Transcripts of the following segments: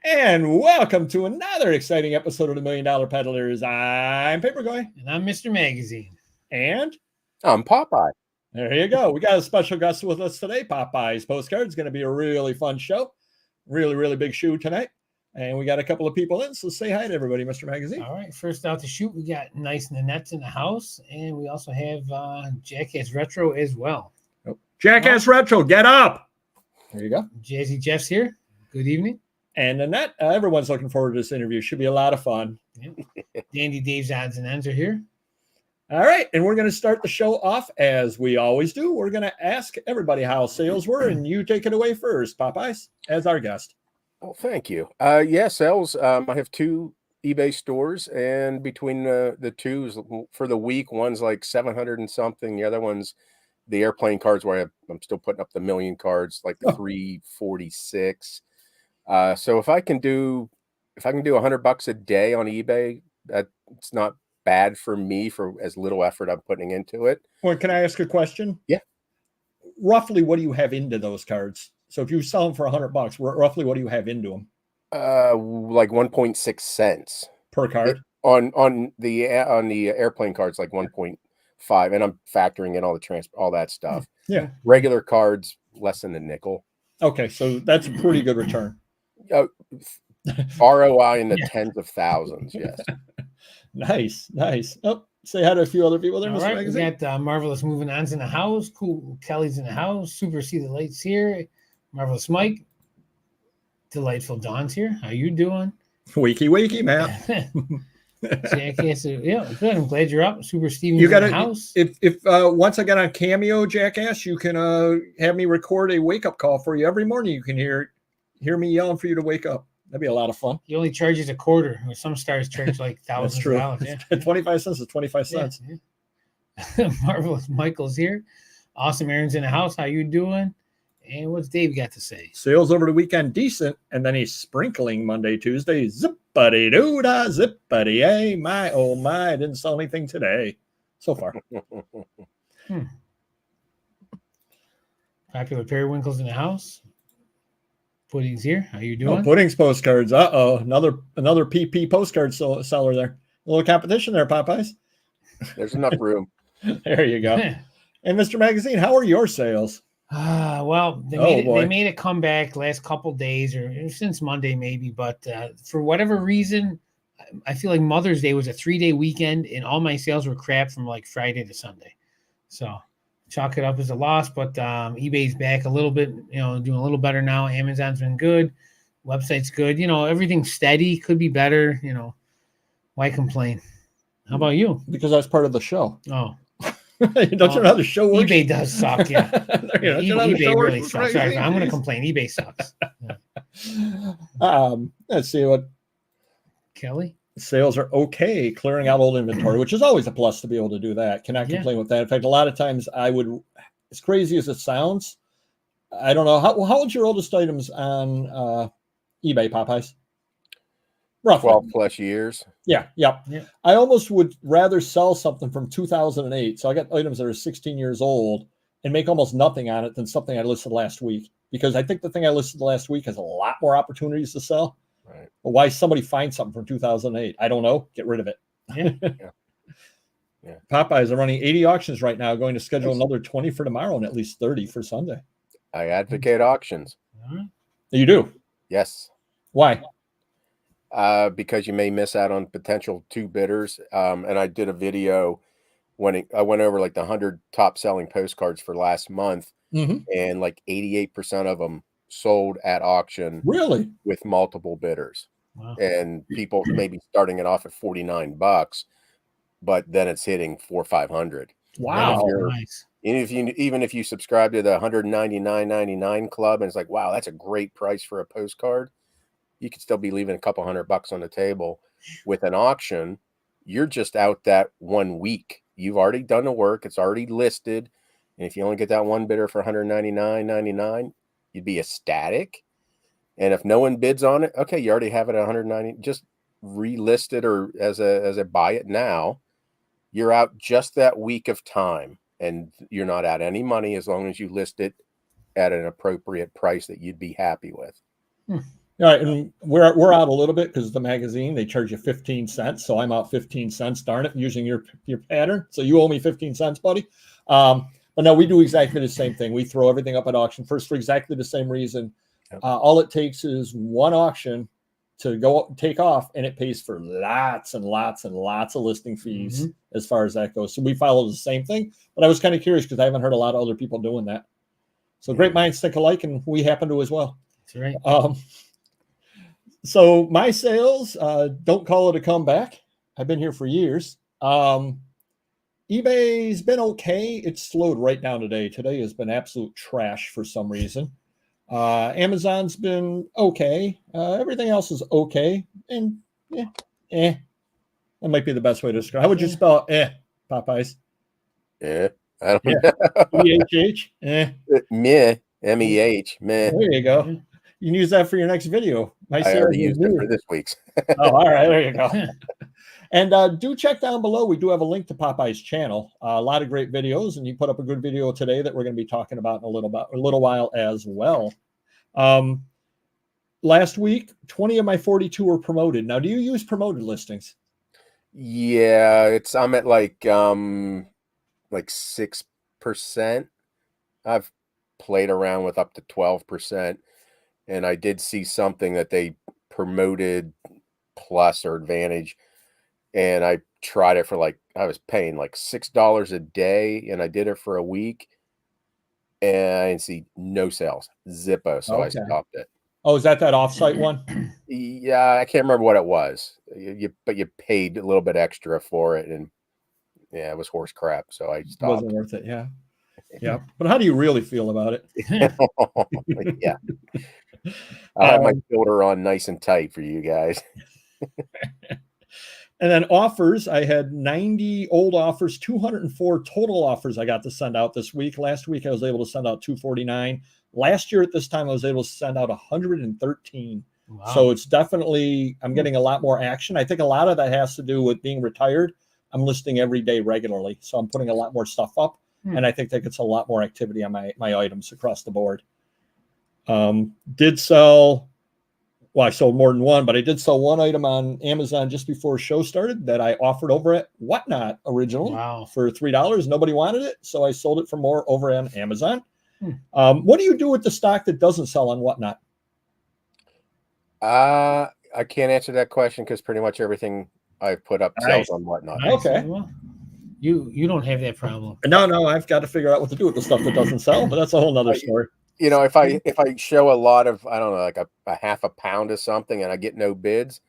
And welcome to another exciting episode of the $1 Million Peddlers. I'm Paper Guy. And I'm Mr. Magazine. And I'm Popeye. There you go. We got a special guest with us today. Popeye's Postcards. It's going to be a really fun show. Really big shoe tonight. And we got a couple of people in, so say hi to everybody, Mr. Magazine. All right, first out to shoot, we got Nice Nanette in the house, and we also have Jackass Retro as well. Oh, Jackass Retro, get up! There you go. Jazzy Jeff's here. Good evening. And Nanette, everyone's looking forward to this interview. Should be a lot of fun. Yeah. Dandy Dave's odds and ends are here. All right, and we're going to start the show off as we always do. We're going to ask everybody how sales were, and you take it away first, Popeyes, as our guest. Oh, thank you. Sales. I have two eBay stores, and between the two for the week, one's like 700 and something. The other one's the airplane cards where I'm still putting up the million cards, like the 346. So if I can do $100 a day on eBay, it's not bad for me for as little effort I'm putting into it. Well, can I ask a question? Yeah. Roughly, what do you have into those cards? So if you sell them for $100, roughly what do you have into them? Like 1.6 cents per card. On the airplane cards, like 1.5, and I'm factoring in all the all that stuff. Yeah. Regular cards, less than a nickel. Okay, so that's a pretty good return. ROI in the tens of thousands. Yes. Nice. Oh, say hi to a few other people there, All Mr. right, Magazine. we got Marvelous Moving On's in the house. Cool Kelly's in the house. Super See the Lights here. Marvelous Mike. Delightful Dawn's here. How you doing? Wakey, man. Jackass, yeah, good. I'm glad you're up. Super Steven's You got in the house. If once I get on Cameo, Jackass, you can have me record a wake up call for you every morning. You can hear me yelling for you to wake up. That'd be a lot of fun. He only charges a quarter. Some stars charge like thousands of dollars. Yeah. 25 cents is 25 cents. Yeah. Marvelous Michael's here. Awesome Aaron's in the house. How you doing? And what's Dave got to say? Sales over the weekend decent, and then he's sprinkling Monday, Tuesday. Zippity doo da, zippity a. My oh my! I didn't sell anything today so far. Popular Periwinkle's in the house. Pudding's here. How you doing? Oh, Pudding's Postcards. Another PP postcard seller there. A little competition there, Popeyes. There's enough room. There you go. And Mr. Magazine, how are your sales? Well, they made a comeback last couple days or since Monday maybe, but for whatever reason, I feel like Mother's Day was a 3-day weekend and all my sales were crap from like Friday to Sunday. So chalk it up as a loss, but eBay's back a little bit, doing a little better now. Amazon's been good. Website's good. Everything's steady. Could be better. Why complain? How about you? Because that's part of the show. Oh. Don't you know how the show works? eBay does suck, yeah. eBay really sucks. Sorry, I'm going to complain. eBay sucks. Yeah. Let's see what Kelly. Sales are okay, clearing out old inventory, which is always a plus to be able to do that. Cannot complain with that. In fact, a lot of times I would, as crazy as it sounds, I don't know how old's your oldest items on eBay, Popeyes? Roughly 12 plus years. Yeah. I almost would rather sell something from 2008. So I got items that are 16 years old and make almost nothing on it than something I listed last week. Because I think the thing I listed last week has a lot more opportunities to sell. Right. But why somebody find something from 2008? I don't know. Get rid of it. Yeah. Popeyes are running 80 auctions right now, going to schedule another 20 for tomorrow and at least 30 for Sunday. I advocate auctions. You do? Yes. Why? Because you may miss out on potential two bidders. And I did a video when I went over like the 100 top selling postcards for last month, and like 88% of them sold at auction. Really? With multiple bidders. Wow. And people maybe starting it off at $49, but then it's hitting $400 or $500. Wow. Nice. And even if you subscribe to the $199.99 club, and it's like, wow, that's a great price for a postcard, you could still be leaving a couple $100 on the table. With an auction, you're just out that 1 week. You've already done the work. It's already listed. And if you only get that one bidder for $199.99, you'd be ecstatic. And if no one bids on it, okay, you already have it at $190. Just relist it or as a buy it now. You're out just that week of time, and you're not out any money as long as you list it at an appropriate price that you'd be happy with. All right, and we're out a little bit because the magazine, they charge you 15 cents. So I'm out 15 cents, darn it, using your pattern. So you owe me 15 cents, buddy. But no, we do exactly the same thing. We throw everything up at auction first for exactly the same reason. All it takes is one auction to go take off, and it pays for lots and lots and lots of listing fees as far as that goes. So we follow the same thing. But I was kind of curious because I haven't heard a lot of other people doing that. So great minds think alike, and we happen to as well. That's right. So my sales, don't call it a comeback. I've been here for years. eBay's been okay. It's slowed right down today. Today has been absolute trash for some reason. Amazon's been okay. Everything else is okay. And that might be the best way to describe. How would you spell Popeyes? I don't know. E-H-H? Meh. M-E-H. Meh. There you go. You can use that for your next video. I already used it for this week's. Oh, all right. There you go. And do check down below. We do have a link to Popeye's channel. A lot of great videos, and you put up a good video today that we're going to be talking about in a little while as well. Last week, 20 of my 42 were promoted. Now, do you use promoted listings? Yeah, I'm at like 6%. I've played around with up to 12%. And I did see something that they promoted plus or advantage. And I tried it for I was paying like $6 a day, and I did it for a week. And I didn't see no sales, zippo. So I stopped it. Oh, is that offsite one? Yeah, I can't remember what it was. But you paid a little bit extra for it, and yeah, it was horse crap. So I stopped. It wasn't worth it. Yeah. Yeah. But how do you really feel about it? Yeah. I have my filter on nice and tight for you guys. And then offers, I had 90 old offers, 204 total offers I got to send out this week. Last week, I was able to send out 249. Last year at this time, I was able to send out 113. Wow. So it's definitely, I'm getting a lot more action. I think a lot of that has to do with being retired. I'm listing every day regularly. So I'm putting a lot more stuff up. And I think that gets a lot more activity on my items across the board. Did sell, well, I sold more than one, but I did sell one item on Amazon just before show started that I offered over at Whatnot originally for $3. Nobody wanted it, so I sold it for more over on Amazon. What do you do with the stock that doesn't sell on Whatnot? I can't answer that question because pretty much everything I've put up sells on Whatnot. Okay. Well, you don't have that problem. No, I've got to figure out what to do with the stuff that doesn't sell, but that's a whole nother story. You know, if I show a lot of, I don't know, like a half a pound of something and I get no bids,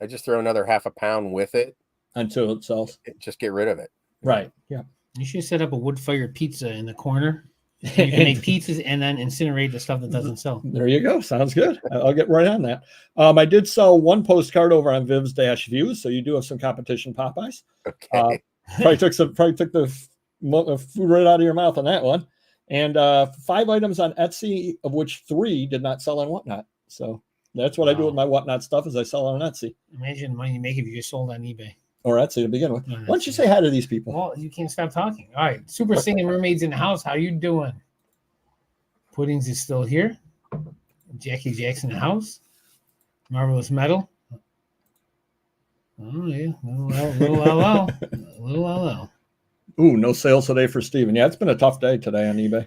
I just throw another half a pound with it until it sells. Just get rid of it. Right. Yeah. You should set up a wood-fired pizza in the corner. You can make pizzas and then incinerate the stuff that doesn't sell. There you go. Sounds good. I'll get right on that. I did sell one postcard over on Viv's-Views, so you do have some competition, Popeyes. Okay. Probably took the food right out of your mouth on that one. And 5 items on Etsy, of which 3 did not sell on Whatnot. So that's what I do with my Whatnot stuff is I sell on Etsy. Imagine the money you make if you just sold on eBay. Or Etsy to begin with. Why don't you say hi to these people? Well, you can't stop talking. All right. Super Singing Mermaids in the house. How you doing? Puddings is still here. Jackie Jackson in the house. Marvelous Metal. Oh, yeah. Little LL. Ooh, no sales today for Steven. Yeah, it's been a tough day today on eBay.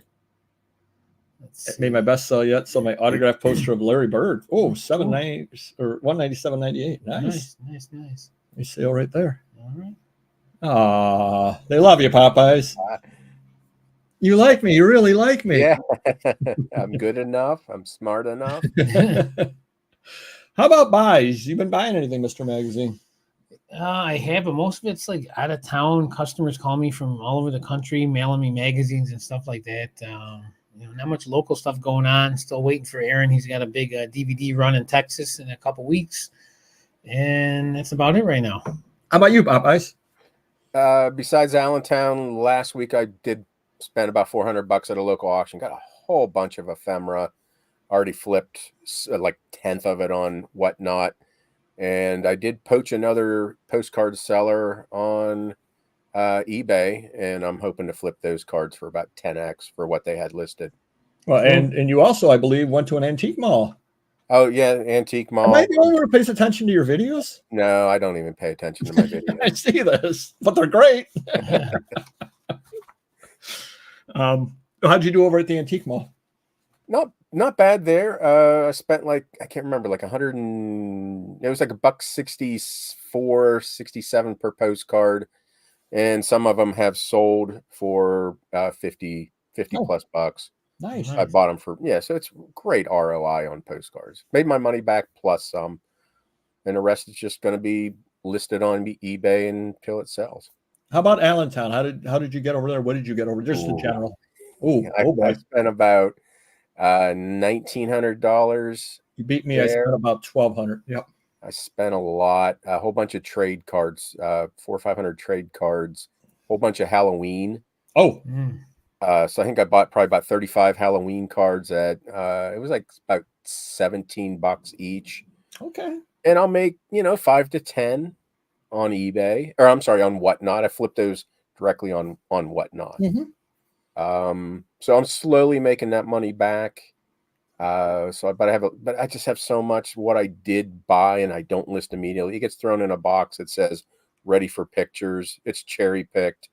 Made my best sell yet. So my autographed poster of Larry Bird. Oh, $790 or $197.98. Nice. Nice sale right there. All right. Ah, they love you, Popeyes. You like me. You really like me. Yeah. I'm good enough. I'm smart enough. How about buys? You been buying anything, Mr. Magazine? I have, but most of it's like out of town. Customers call me from all over the country, mailing me magazines and stuff like that. Not much local stuff going on. Still waiting for Aaron. He's got a big DVD run in Texas in a couple weeks. And that's about it right now. How about you, Popeyes? Besides Allentown, last week I did spend about $400 at a local auction. Got a whole bunch of ephemera. Already flipped like 1/10 of it on Whatnot. And I did poach another postcard seller on eBay, and I'm hoping to flip those cards for about 10x for what they had listed. Well, and you also, I believe, went to an antique mall Oh yeah, Antique Mall. Am I the only one who pays attention to your videos? No, I don't even pay attention to my videos. I see this, but they're great. How'd you do over at the Antique Mall? Not bad there. I spent like, I can't remember, like it was like $1.64, 67 per postcard, and some of them have sold for 50 plus bucks. Nice. I bought them for, so it's great ROI on postcards. Made my money back plus some, and the rest is just going to be listed on eBay until it sells. How about Allentown? How did you get over there? What did you get over just in general? I spent about $1,900. You beat me. There. I spent about $1,200. Yep. I spent a lot, a whole bunch of trade cards, 400 or 500 trade cards, a whole bunch of Halloween. Oh. So I think I bought probably about 35 Halloween cards at it was like about $17 each. Okay. And I'll make 5 to 10 on eBay, or I'm sorry, on Whatnot. I flip those directly on Whatnot. So I'm slowly making that money back. But I just have so much what I did buy and I don't list immediately. It gets thrown in a box that says ready for pictures. It's cherry picked.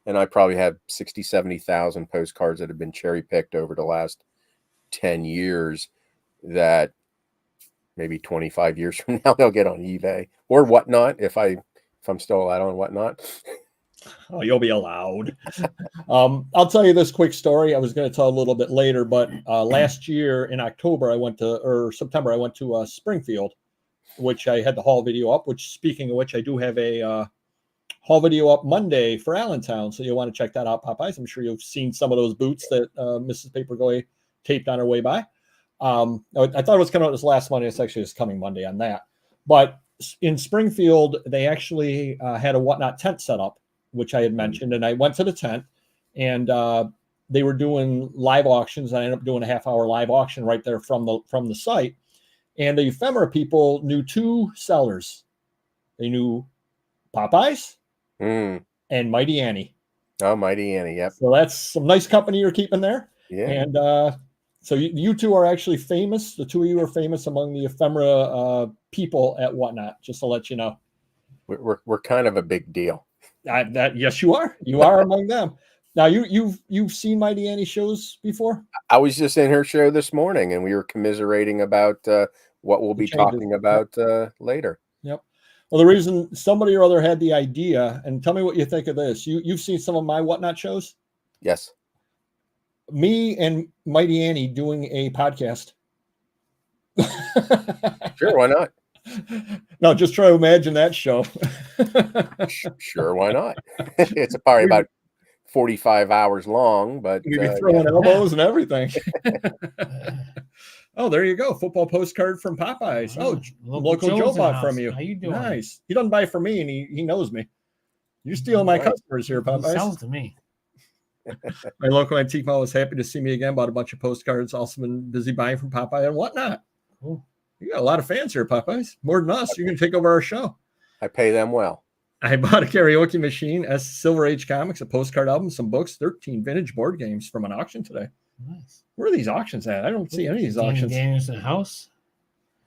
And I probably have 60, 70,000 postcards that have been cherry picked over the last 10 years that maybe 25 years from now, they'll get on eBay or Whatnot. If I'm still allowed on Whatnot. Oh, you'll be allowed. I'll tell you this quick story. I was going to tell a little bit later, but last year in September, I went to Springfield, which I had the haul video up, which speaking of which, I do have a haul video up Monday for Allentown. So you'll want to check that out, Popeyes. I'm sure you've seen some of those boots that Mrs. Papergoy taped on her way by. I thought it was coming out this last Monday. It's actually this coming Monday on that. But in Springfield, they actually had a Whatnot tent set up, which I had mentioned. And I went to the tent and they were doing live auctions. I ended up doing a half-hour live auction right there from the site. And the ephemera people knew two sellers. They knew Popeyes and Mighty Annie. Oh, Mighty Annie, yep. So that's some nice company you're keeping there. Yeah. And so you two are actually famous. The two of you are famous among the ephemera people at Whatnot, just to let you know. We're kind of a big deal. Yes, you are. You are among them. Now you've seen Mighty Annie shows before? I was just in her show this morning, and we were commiserating about what we'll be talking about later. Yep. Well, the reason somebody or other had the idea, and tell me what you think of this. You've seen some of my Whatnot shows? Yes. Me and Mighty Annie doing a podcast. Sure, why not? No, just try to imagine that show. Sure, why not? It's probably about 45 hours long, but you'd be throwing elbows and everything. Oh, there you go. Football postcard from Popeyes. Oh, local Joe bought from you. How you doing? Nice. He doesn't buy from me, and he knows me. You're stealing my customers here, Popeyes. He sells to me. My local antique mall was happy to see me again. Bought a bunch of postcards. Also been busy buying from Popeye and Whatnot. Cool. You got a lot of fans here, Popeyes. More than us. You're going to take over our show. I pay them well. I bought a karaoke machine, Silver Age Comics, a postcard album, some books, 13 vintage board games from an auction today. Nice. Where are these auctions at? I don't see any of these auctions. Daniel's in the house.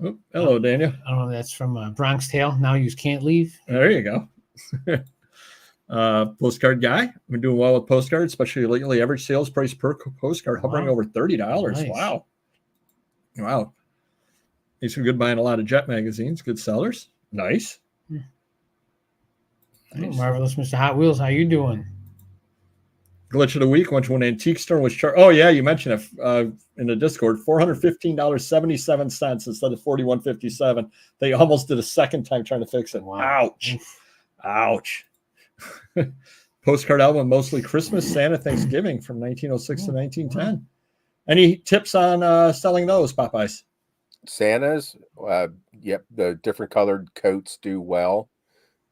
Oh, hello, Daniel. I don't know. That's from Bronx Tale. Now you can't leave. There you go. Postcard guy. I've been doing well with postcards, especially lately. Average sales price per postcard hovering over $30. Nice. Wow. These are good buying a lot of Jet magazines. Good sellers. Nice. Nice. Marvelous, Mr. Hot Wheels. How you doing? Glitch of the week. Went to an antique store. Was oh yeah, you mentioned it in the Discord. $415.77 instead of $41.57. They almost did a second time trying to fix it. Wow. Ouch. Postcard album, mostly Christmas, Santa, Thanksgiving from 1906 to 1910. Any tips on selling those, Popeyes? Santas, yep, the different colored coats do well.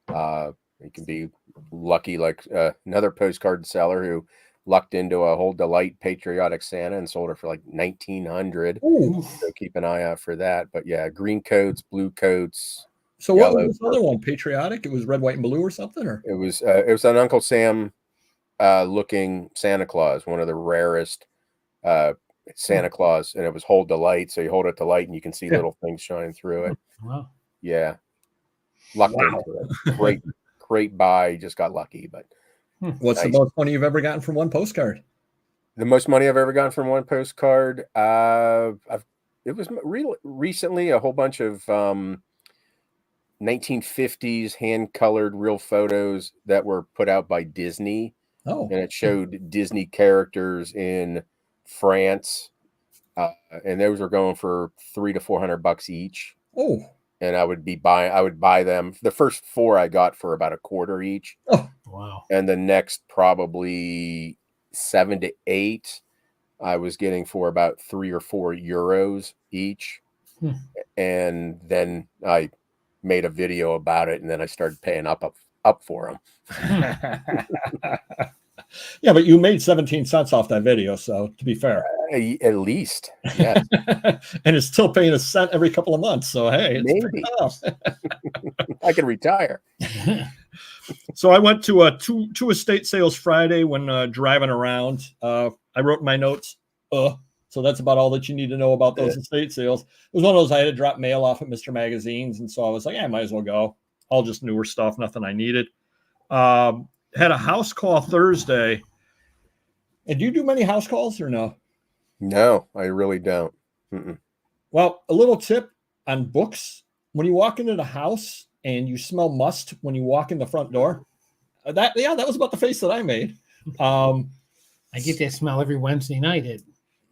You can be lucky, like another postcard seller who lucked into a Whole Delight Patriotic Santa and sold it for like $1,900. So keep an eye out for that. But yeah, green coats, blue coats. So what was this other one? Patriotic? It was red, white, and blue or something? Or it was an Uncle Sam looking Santa Claus, one of the rarest Santa Claus, and it was hold the light. So you hold it to light and you can see little things shining through it. Wow. Yeah. Lucked into it. Great buy. Just got lucky. But what's the most money you've ever gotten from one postcard? The most money I've ever gotten from one postcard. It was recently a whole bunch of 1950s hand-colored real photos that were put out by Disney. Oh. And it showed Disney characters in France. And those were going for $300 to $400 each. Oh. And I would buy them. The first 4 I got for about $25 each. Oh, wow. And the next probably 7 to 8 I was getting for about €3 or €4 each. And then I made a video about it, and then I started paying up for them. Yeah, but you made 17 cents off that video, so to be fair, at least, yes. And it's still paying a cent every couple of months. So hey, it's maybe I can retire. So I went to two estate sales Friday when driving around. I wrote in my notes. So that's about all that you need to know about those estate sales. It was one of those I had to drop mail off at Mr. Magazine's, and so I was like, I might as well go. All just newer stuff, nothing I needed. Had a house call Thursday. And do you do many house calls or no? No, I really don't. Mm-mm. Well, a little tip on books. When you walk into the house and you smell must when you walk in the front door, that was about the face that I made. I get that smell every Wednesday night at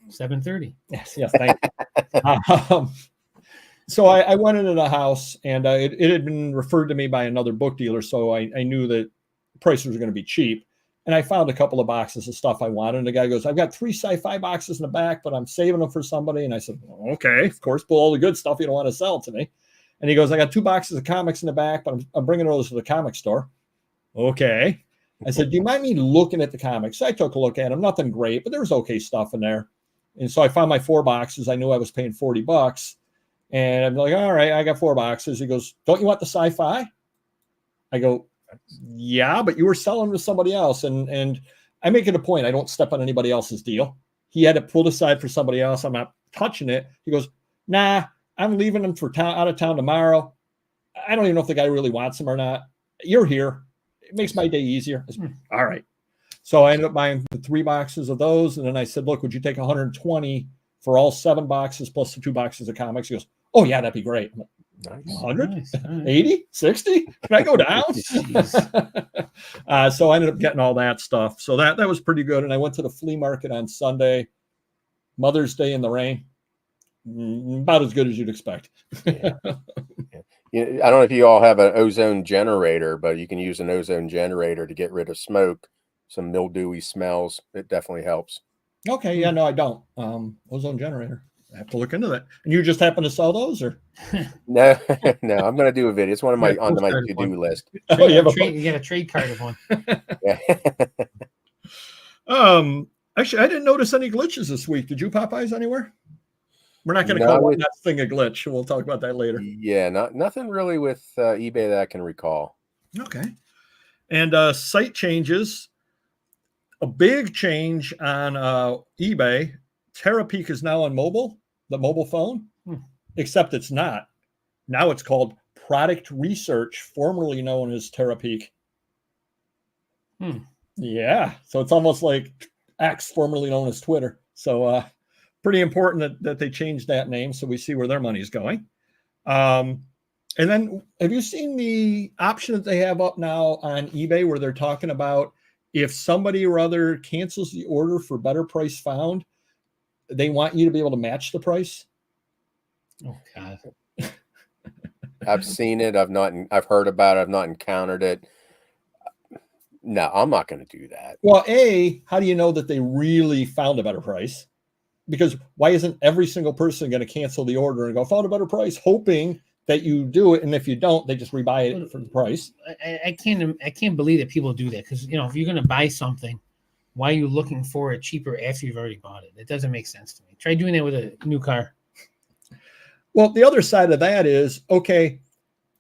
7:30. Yes, thank you. So I went into the house, and it had been referred to me by another book dealer, so I knew that prices were going to be cheap. And I found a couple of boxes of stuff I wanted. And the guy goes, I've got 3 sci-fi boxes in the back, but I'm saving them for somebody. And I said, well, okay, of course, pull all the good stuff you don't want to sell to me. And he goes, I got 2 boxes of comics in the back, but I'm bringing those to the comic store. Okay. I said, do you mind me looking at the comics? So I took a look at them. Nothing great, but there was okay stuff in there. And so I found my 4 boxes. I knew I was paying $40. And I'm like, all right, I got 4 boxes. He goes, don't you want the sci-fi? I go, yeah, but you were selling to somebody else. And I make it a point. I don't step on anybody else's deal. He had it pulled aside for somebody else. I'm not touching it. He goes, nah, I'm leaving them for out of town tomorrow. I don't even know if the guy really wants them or not. You're here. It makes my day easier. Said, all right. So I ended up buying the 3 boxes of those. And then I said, look, would you take 120 for all 7 boxes plus the 2 boxes of comics? He goes, oh yeah, that'd be great. I'm like, 100, nice. 80, 60? Can I go down? So I ended up getting all that stuff. So that was pretty good. And I went to the flea market on Sunday, Mother's Day in the rain. About as good as you'd expect. Yeah. I don't know if you all have an ozone generator, but you can use an ozone generator to get rid of smoke, some mildewy smells. It definitely helps. Okay. Yeah, no, I don't. Ozone generator. I have to look into that. And you just happen to sell those, or? No, I'm going to do a video. It's one of my on my to-do list. Oh, you get a trade card of one. Yeah. Actually, I didn't notice any glitches this week. Did you, Popeyes, anywhere? We're not going to call that thing a glitch. We'll talk about that later. Yeah, nothing really with eBay that I can recall. Okay. And site changes. A big change on eBay. Terapeak is now on mobile, the mobile phone, except it's not. Now it's called Product Research, formerly known as Terapeak. Yeah, so it's almost like X, formerly known as Twitter. So pretty important that they changed that name so we see where their money is going. And then have you seen the option that they have up now on eBay where they're talking about if somebody or other cancels the order for better price found, they want you to be able to match the price? Oh God. I've seen it. I've heard about it. I've not encountered it. No, I'm not going to do that. Well, how do you know that they really found a better price? Because why isn't every single person going to cancel the order and go, found a better price, hoping that you do it, and if you don't, they just rebuy it for the price? I can't believe that people do that, because if you're going to buy something, why are you looking for it cheaper after you've already bought it? It doesn't make sense to me. Try doing that with a new car. Well, the other side of that is, okay,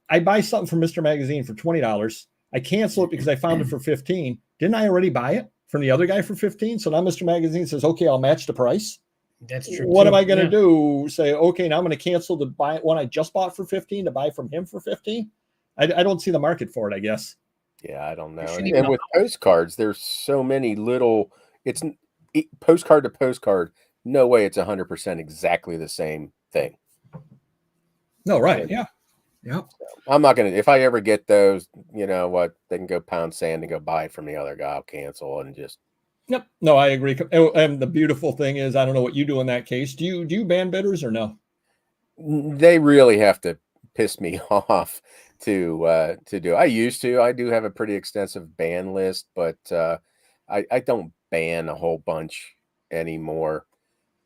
I buy something from Mr. Magazine for $20. I cancel it because I found it for $15. Didn't I already buy it from the other guy for $15? So now Mr. Magazine says, okay, I'll match the price. That's true. What am I going to do? Say, okay, now I'm going to cancel the one I just bought for 15 to buy from him for 15. I don't see the market for it, I guess. Yeah, I don't know. And with postcards, there's so many little. It's postcard to postcard. No way, it's 100% exactly the same thing. No, right? Yeah. Yeah. I'm not gonna. If I ever get those, you know what? They can go pound sand and go buy it from the other guy. I'll cancel and just. Yep. No, I agree. And the beautiful thing is, I don't know what you do in that case. Do you ban bidders or no? They really have to piss me off to do. I used to. I do have a pretty extensive ban list, but I don't ban a whole bunch anymore.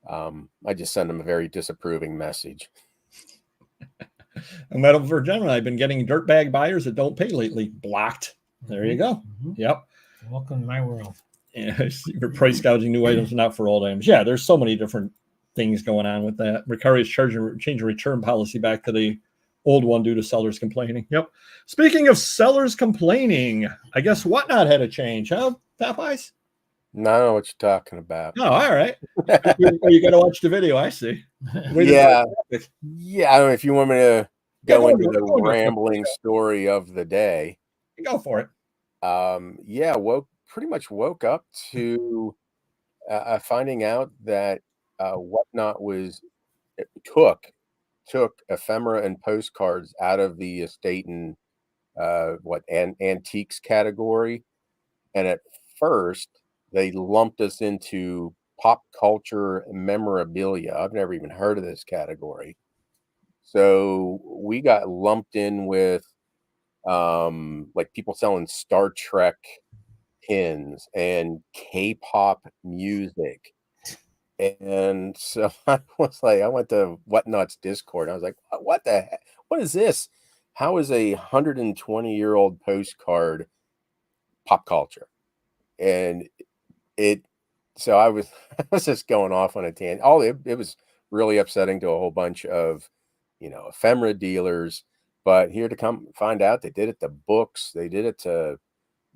I just send them a very disapproving message. And Metal for General, I've been getting dirtbag buyers that don't pay lately. Blocked. There you go. Yep. Welcome to my world. Yeah, you're price gouging new items, not for old items. Yeah, there's so many different things going on with that. Mercari's changing return policy back to the old one due to sellers complaining. Yep. Speaking of sellers complaining, I guess Whatnot had a change, huh, Popeyes? No, I don't know what you're talking about. Oh, all right. You got to watch the video. I see. Yeah. I don't know if you want me to go into the rambling story of the day. Go for it. Pretty much woke up to finding out that Whatnot took ephemera and postcards out of the estate and antiques category, and at first they lumped us into pop culture memorabilia. I've never even heard of this category, so we got lumped in with like people selling Star Trek pins and K-pop music. And so I went to Whatnot's Discord. I was like, what the heck? What is this? How is a 120-year-old postcard pop culture? And so I was just going off on a tangent. It was really upsetting to a whole bunch of, ephemera dealers. But here to come find out, they did it to books. They did it to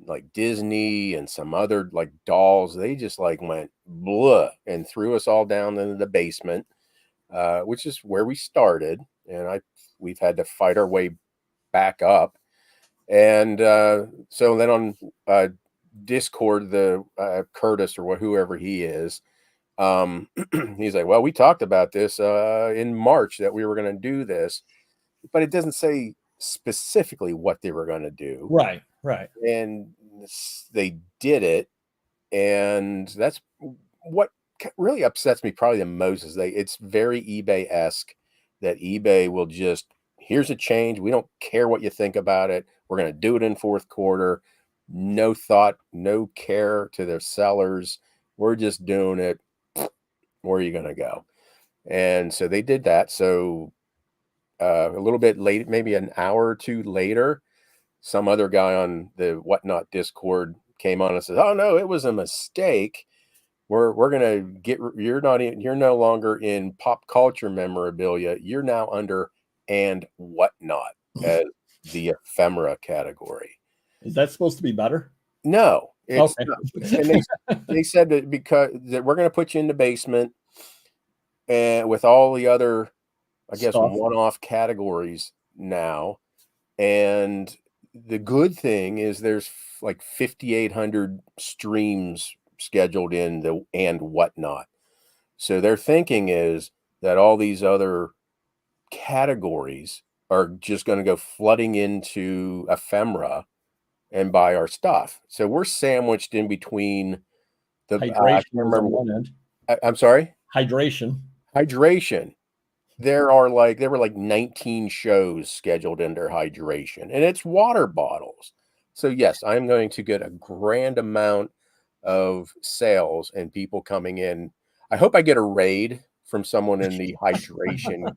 like Disney and some other like dolls. They just like went blah and threw us all down into the basement, which is where we started. And we've had to fight our way back up. And so then on Discord, the Curtis or whoever he is, he's like, well, we talked about this in March that we were going to do this, but it doesn't say specifically what they were going to do. Right. And they did it. And that's what really upsets me probably the most is it's very eBay-esque that eBay will just, here's a change. We don't care what you think about it. We're going to do it in fourth quarter. No thought, no care to their sellers. We're just doing it. Where are you going to go? And so they did that. So a little bit late, maybe an hour or two later, some other guy on the Whatnot Discord came on and says, oh no, it was a mistake. We're going to you're no longer in pop culture memorabilia. You're now under and Whatnot as the ephemera category. Is that supposed to be better? No. It's okay. Not. And they said that because that we're going to put you in the basement and with all the other, I guess, one-off categories now. And the good thing is there's like 5,800 streams scheduled in the and Whatnot. So their thinking is that all these other categories are just going to go flooding into ephemera and buy our stuff. So we're sandwiched in between the hydration. I'm sorry? Hydration. There were like 19 shows scheduled under hydration, and it's water bottles. So yes, I'm going to get a grand amount of sales and people coming in. I hope I get a raid from someone in the hydration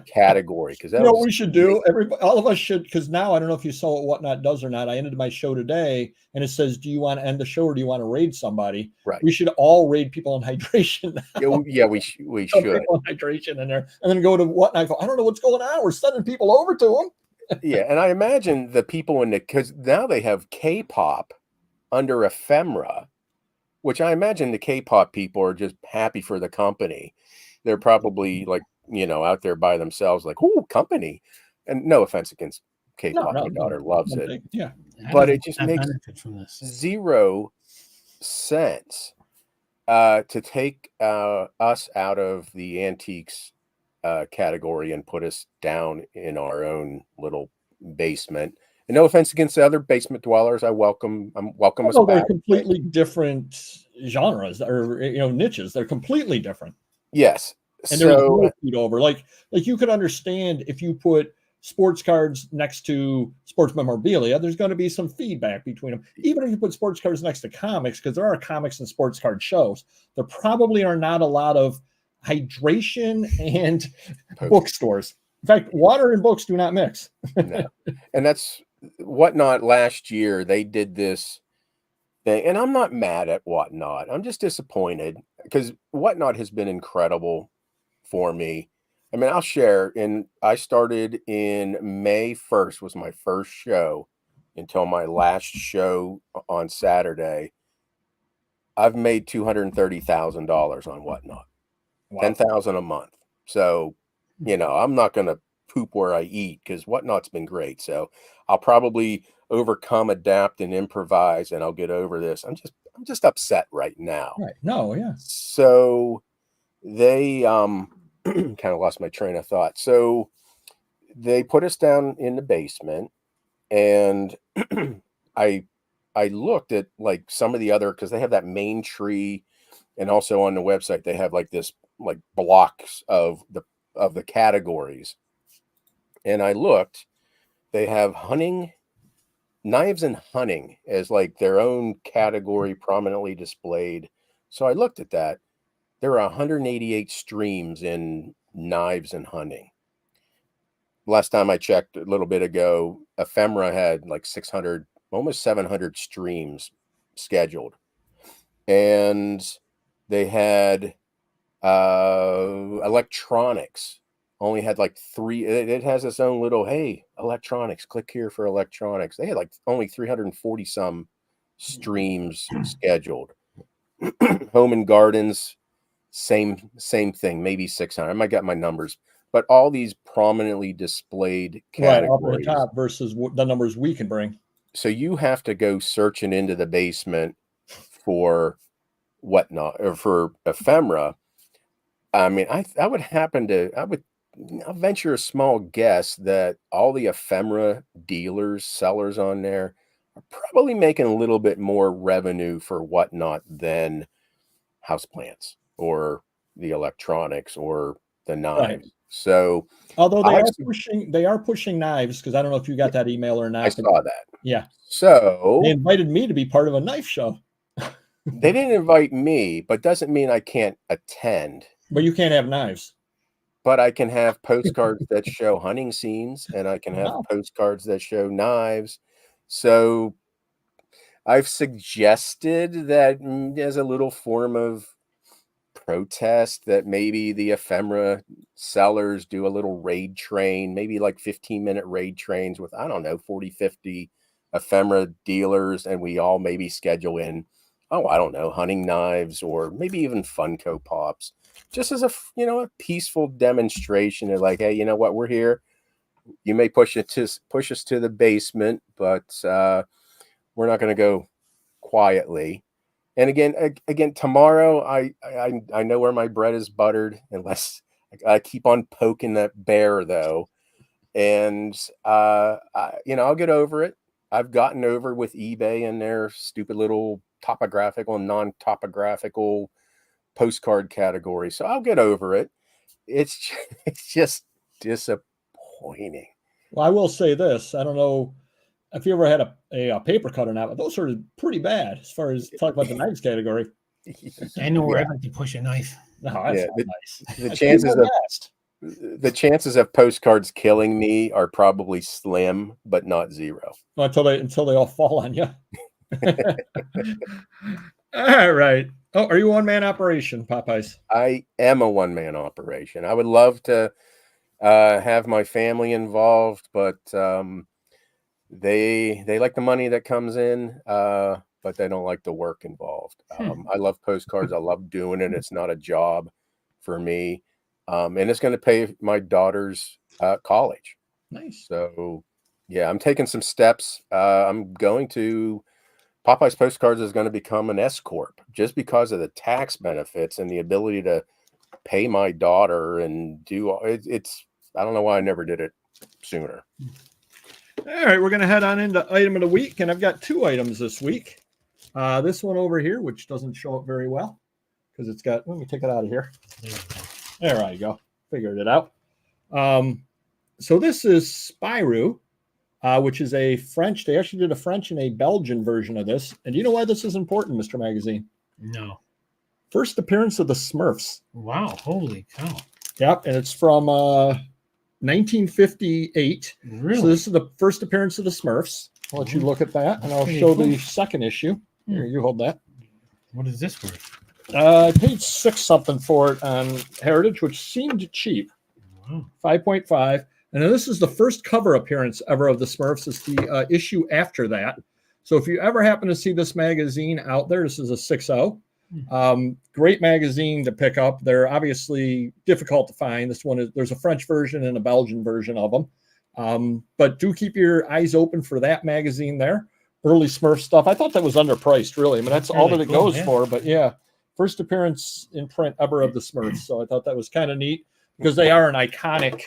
category, because that's what we should do. All of us should, because now I don't know if you saw what Whatnot does or not. I ended my show today, and it says, "Do you want to end the show or do you want to raid somebody?" Right. We should all raid people in hydration. Now. Yeah, we should. Hydration in there, and then go to Whatnot. I don't know what's going on. We're sending people over to them. Yeah, and I imagine the people because now they have K-pop under ephemera. which I imagine the K-pop people are just happy for the company. They're probably like, out there by themselves, like, "Ooh, company." And no offense against K-pop, my daughter loves it. Yeah, but it just makes from this. 0 sense to take us out of the antiques category and put us down in our own little basement. And no offense against the other basement dwellers, I'm welcome us back. They're completely different genres or niches. They're completely different. Yes, and there's no feed over. Like you could understand if you put sports cards next to sports memorabilia, there's going to be some feedback between them. Even if you put sports cards next to comics, because there are comics and sports card shows, there probably are not a lot of hydration and bookstores. In fact, water and books do not mix. No. And that's Whatnot last year. They did this thing, and I'm not mad at Whatnot. I'm just disappointed because Whatnot has been incredible for me. I mean, I'll share. I started in May 1st was my first show until my last show on Saturday. I've made $230,000 on Whatnot. Wow. $10,000 a month. So, I'm not going to poop where I eat because Whatnot's been great. So I'll probably overcome, adapt, and improvise, and I'll get over this. I'm just upset right now. Right. No, yeah. So they kind of lost my train of thought. So they put us down in the basement, and I looked at like some of the other, because they have that main tree, and also on the website they have like this like blocks of the categories. And I looked, they have hunting, knives and hunting as like their own category prominently displayed. So I looked at that. There are 188 streams in knives and hunting. Last time I checked a little bit ago, Ephemera had like 600, almost 700 streams scheduled. And they had electronics. Only had like 3. It has its own little, hey, electronics, click here for electronics. They had like only 340 some streams scheduled. Home and gardens, same thing, maybe 600. I might get my numbers, but all these prominently displayed categories. Right, up at the top versus the numbers we can bring. So you have to go searching into the basement for Whatnot or for Ephemera. I mean, I'll venture a small guess that all the Ephemera dealers, sellers on there are probably making a little bit more revenue for Whatnot than houseplants or the electronics or the knives. Right. So, although they are pushing knives, because I don't know if you got that email or not. I saw that. Yeah. So they invited me to be part of a knife show. They didn't invite me, but doesn't mean I can't attend. But you can't have knives. But I can have postcards that show hunting scenes, and I can have postcards that show knives. So I've suggested that as a little form of protest that maybe the Ephemera sellers do a little raid train, maybe like 15-minute raid trains with, I don't know, 40, 50 Ephemera dealers, and we all maybe schedule in, I don't know, hunting knives or maybe even Funko Pops. Just as a peaceful demonstration of like, hey, you know what, we're here. You may push us to the basement, but we're not going to go quietly. And again, tomorrow, I know where my bread is buttered, unless I keep on poking that bear though. And I'll get over it. I've gotten over with eBay and their stupid little topographical and non-topographical postcard category, so I'll get over it. It's just disappointing. Well, I will say this: I don't know if you ever had a paper cut or not, but those are pretty bad as far as talk about the knives category. I know where I'd like to push a knife. No, that's not nice. The chances of postcards killing me are probably slim, but not zero. Well, until they all fall on you. All right. Oh, are you a one-man operation, Popeyes? I am a one-man operation. I would love to have my family involved, but they like the money that comes in. But but they don't like the work involved. I love postcards. I love doing it. It's not a job for me. And it's going to pay my daughter's college. Nice. So yeah, I'm taking some steps. I'm going to Popeye's Postcards is going to become an S Corp just because of the tax benefits and the ability to pay my daughter and do it's I don't know why I never did it sooner. All right, we're going to head on into item of the week, and I've got 2 items this week. This one over here, which doesn't show up very well because it's got, let me take it out of here. There I go. Figured it out. So this is Spirou, which is a French. They actually did a French and a Belgian version of this. And do you know why this is important, Mr. Magazine? No. First appearance of the Smurfs. Wow. Holy cow. Yep. And it's from 1958. Really? So this is the first appearance of the Smurfs. I'll let you look at that, and I'll show the second issue. Here, you hold that. What is this worth? I paid $6 something for it on Heritage, which seemed cheap. Wow. 5.5. And then this is the first cover appearance ever of the Smurfs. It's the issue after that. So if you ever happen to see this magazine out there, this is a 6.0. Great magazine to pick up. They're obviously difficult to find. This one is, there's a French version and a Belgian version of them. But do keep your eyes open for that magazine there. Early Smurf stuff. I thought that was underpriced, really. I mean, that's all that it goes for. But yeah, first appearance in print ever of the Smurfs. So I thought that was kind of neat because they are an iconic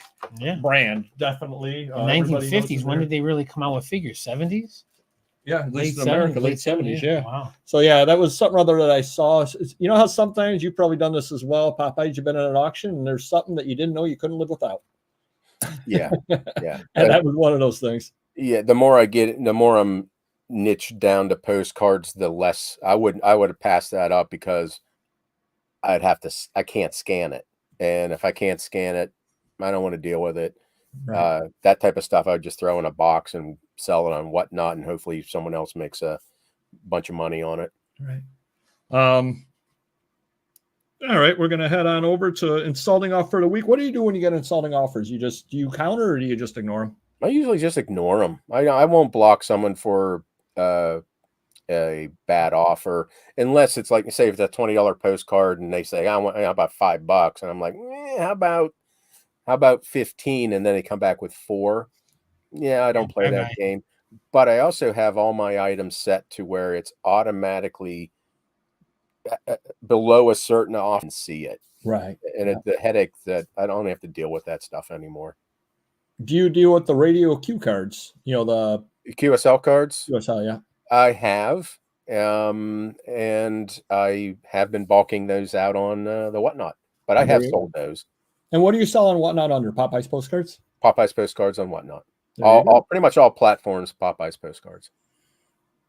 brand, definitely. 1950s. When did they really come out with figures? 70s? Yeah, at least in America, late 70s. Yeah. Wow. So yeah, that was something other that I saw. You know how sometimes you've probably done this as well, Popeye. You've been at an auction and there's something that you didn't know you couldn't live without. Yeah, yeah. And that was one of those things. Yeah, the more I get, the more I'm niched down to postcards, the less I would have passed that up because I can't scan it. And if I can't scan it, I don't want to deal with it. Right. That type of stuff I would just throw in a box and sell it on Whatnot, and hopefully someone else makes a bunch of money on it. Right. All right, we're going to head on over to insulting offer for the week. What do you do when you get insulting offers? Do you counter or do you just ignore them? I usually just ignore them. I won't block someone for a bad offer unless it's like, say, if it's a $20 postcard and they say, I want about $5, and I'm like, how about 15, and then they come back with 4. Yeah, I don't play that game. But I also have all my items set to where it's automatically below a certain, I often see it. Right. And it's the headache that I don't have to deal with that stuff anymore. Do you deal with the radio cue cards? You know, the QSL cards? QSL, yeah. I have. And I have been bulking those out on the Whatnot. But I have sold those. And what do you sell on Whatnot under? Popeye's Postcards? Popeye's Postcards on Whatnot. All pretty much all platforms, Popeye's Postcards.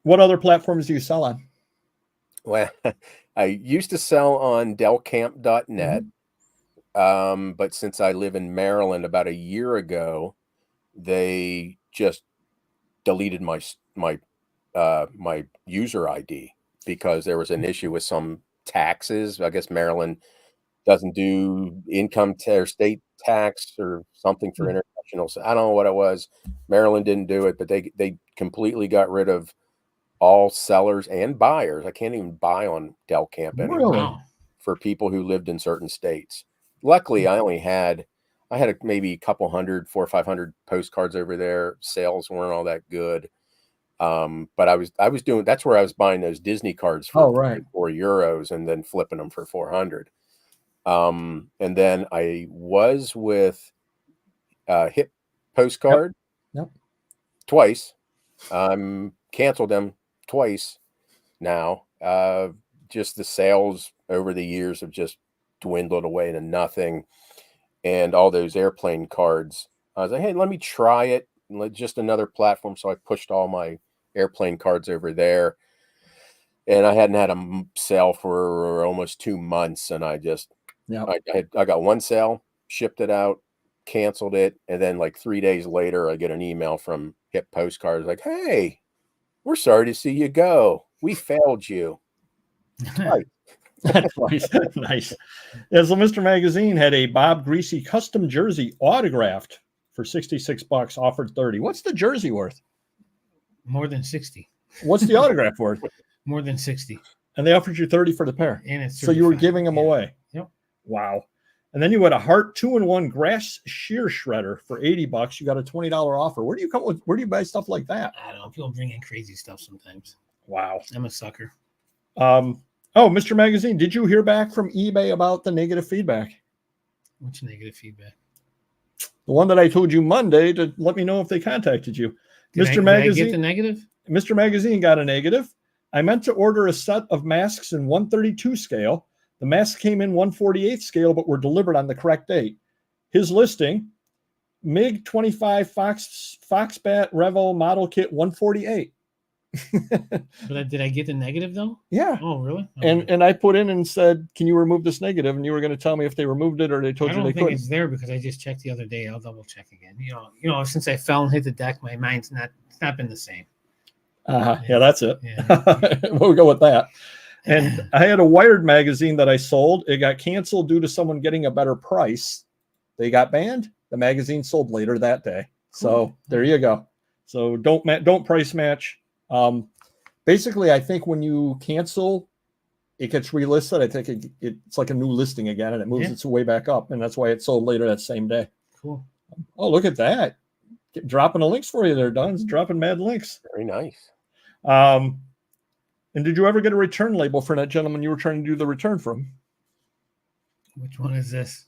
What other platforms do you sell on? Well, I used to sell on delcamp.net. But since I live in Maryland, about a year ago, they just deleted my user ID because there was an issue with some taxes. I guess Maryland doesn't do income or state tax or something for international. So I don't know what it was. Maryland didn't do it, but they completely got rid of all sellers and buyers. I can't even buy on Delcamp anymore for people who lived in certain states. Luckily, I had maybe a couple hundred, 400 or 500 postcards over there. Sales weren't all that good. But I was doing, that's where I was buying those Disney cards for €4 and then flipping them for 400. And then I was with Hip Postcard twice. Canceled them twice now. Just the sales over the years have just dwindled away to nothing. And all those airplane cards, I was like, hey, let me try it. Just another platform. So I pushed all my airplane cards over there. And I hadn't had a sale for almost 2 months. And I just, I got one sale, shipped it out, canceled it. And then like 3 days later, I get an email from Hip Postcards like, hey, we're sorry to see you go. We failed you. Right. That's nice. Nice. Yeah, so Mr. Magazine had a Bob Greasy custom jersey autographed for $66, offered $30. What's the jersey worth? More than 60. What's the autograph worth? More than 60. And they offered you 30 for the pair. And it's so you were giving them away. Yep. Wow. And then you had a Hart 2-in-1 grass shear shredder for $80. You got a $20 offer. Where do you buy stuff like that? I don't know. People bring in crazy stuff sometimes. Wow. I'm a sucker. Mr. Magazine, did you hear back from eBay about the negative feedback? Which negative feedback? The one that I told you Monday to let me know if they contacted you. Did I get the negative? Mr. Magazine got a negative. I meant to order a set of masks in 132 scale. The masks came in 148 scale, but were delivered on the correct date. His listing, MiG 25 Foxbat Revel model kit 148. But did I get the negative though? Yeah. Oh, really? Okay. And I put in and said, can you remove this negative? And you were going to tell me if they removed it or they told you they couldn't. I don't think it's there because I just checked the other day. I'll double check again. You know, since I fell and hit the deck, my mind's not been the same. Yeah, that's it. Yeah. We'll go with that. And I had a Wired magazine that I sold. It got canceled due to someone getting a better price. They got banned. The magazine sold later that day. So there you go. So don't price match. Basically, I think when you cancel, it gets relisted. I think it's like a new listing again, and it moves its way back up, and that's why it sold later that same day. Cool. Oh, look at that! Dropping the links for you there, Don. It's dropping mad links. Very nice. And did you ever get a return label for that gentleman you were trying to do the return from? Which one is this?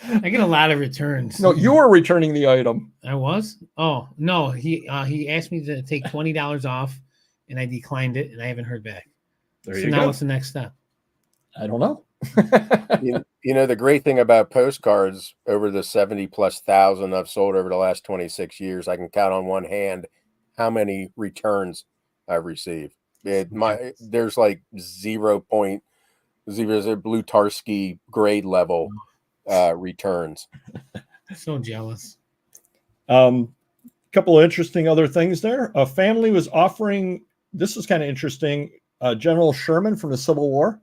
I get a lot of returns. No, you were returning the item. I was? Oh, no. He asked me to take $20 off, and I declined it, and I haven't heard back. There you go. What's the next step? I don't know. You know, the great thing about postcards, over the 70,000+ I've sold over the last 26 years, I can count on one hand how many returns I've received. There's like 0.00 Blue Tarski grade level returns. So jealous. Couple of interesting other things there. A family was offering, this is kind of interesting, General Sherman from the Civil War,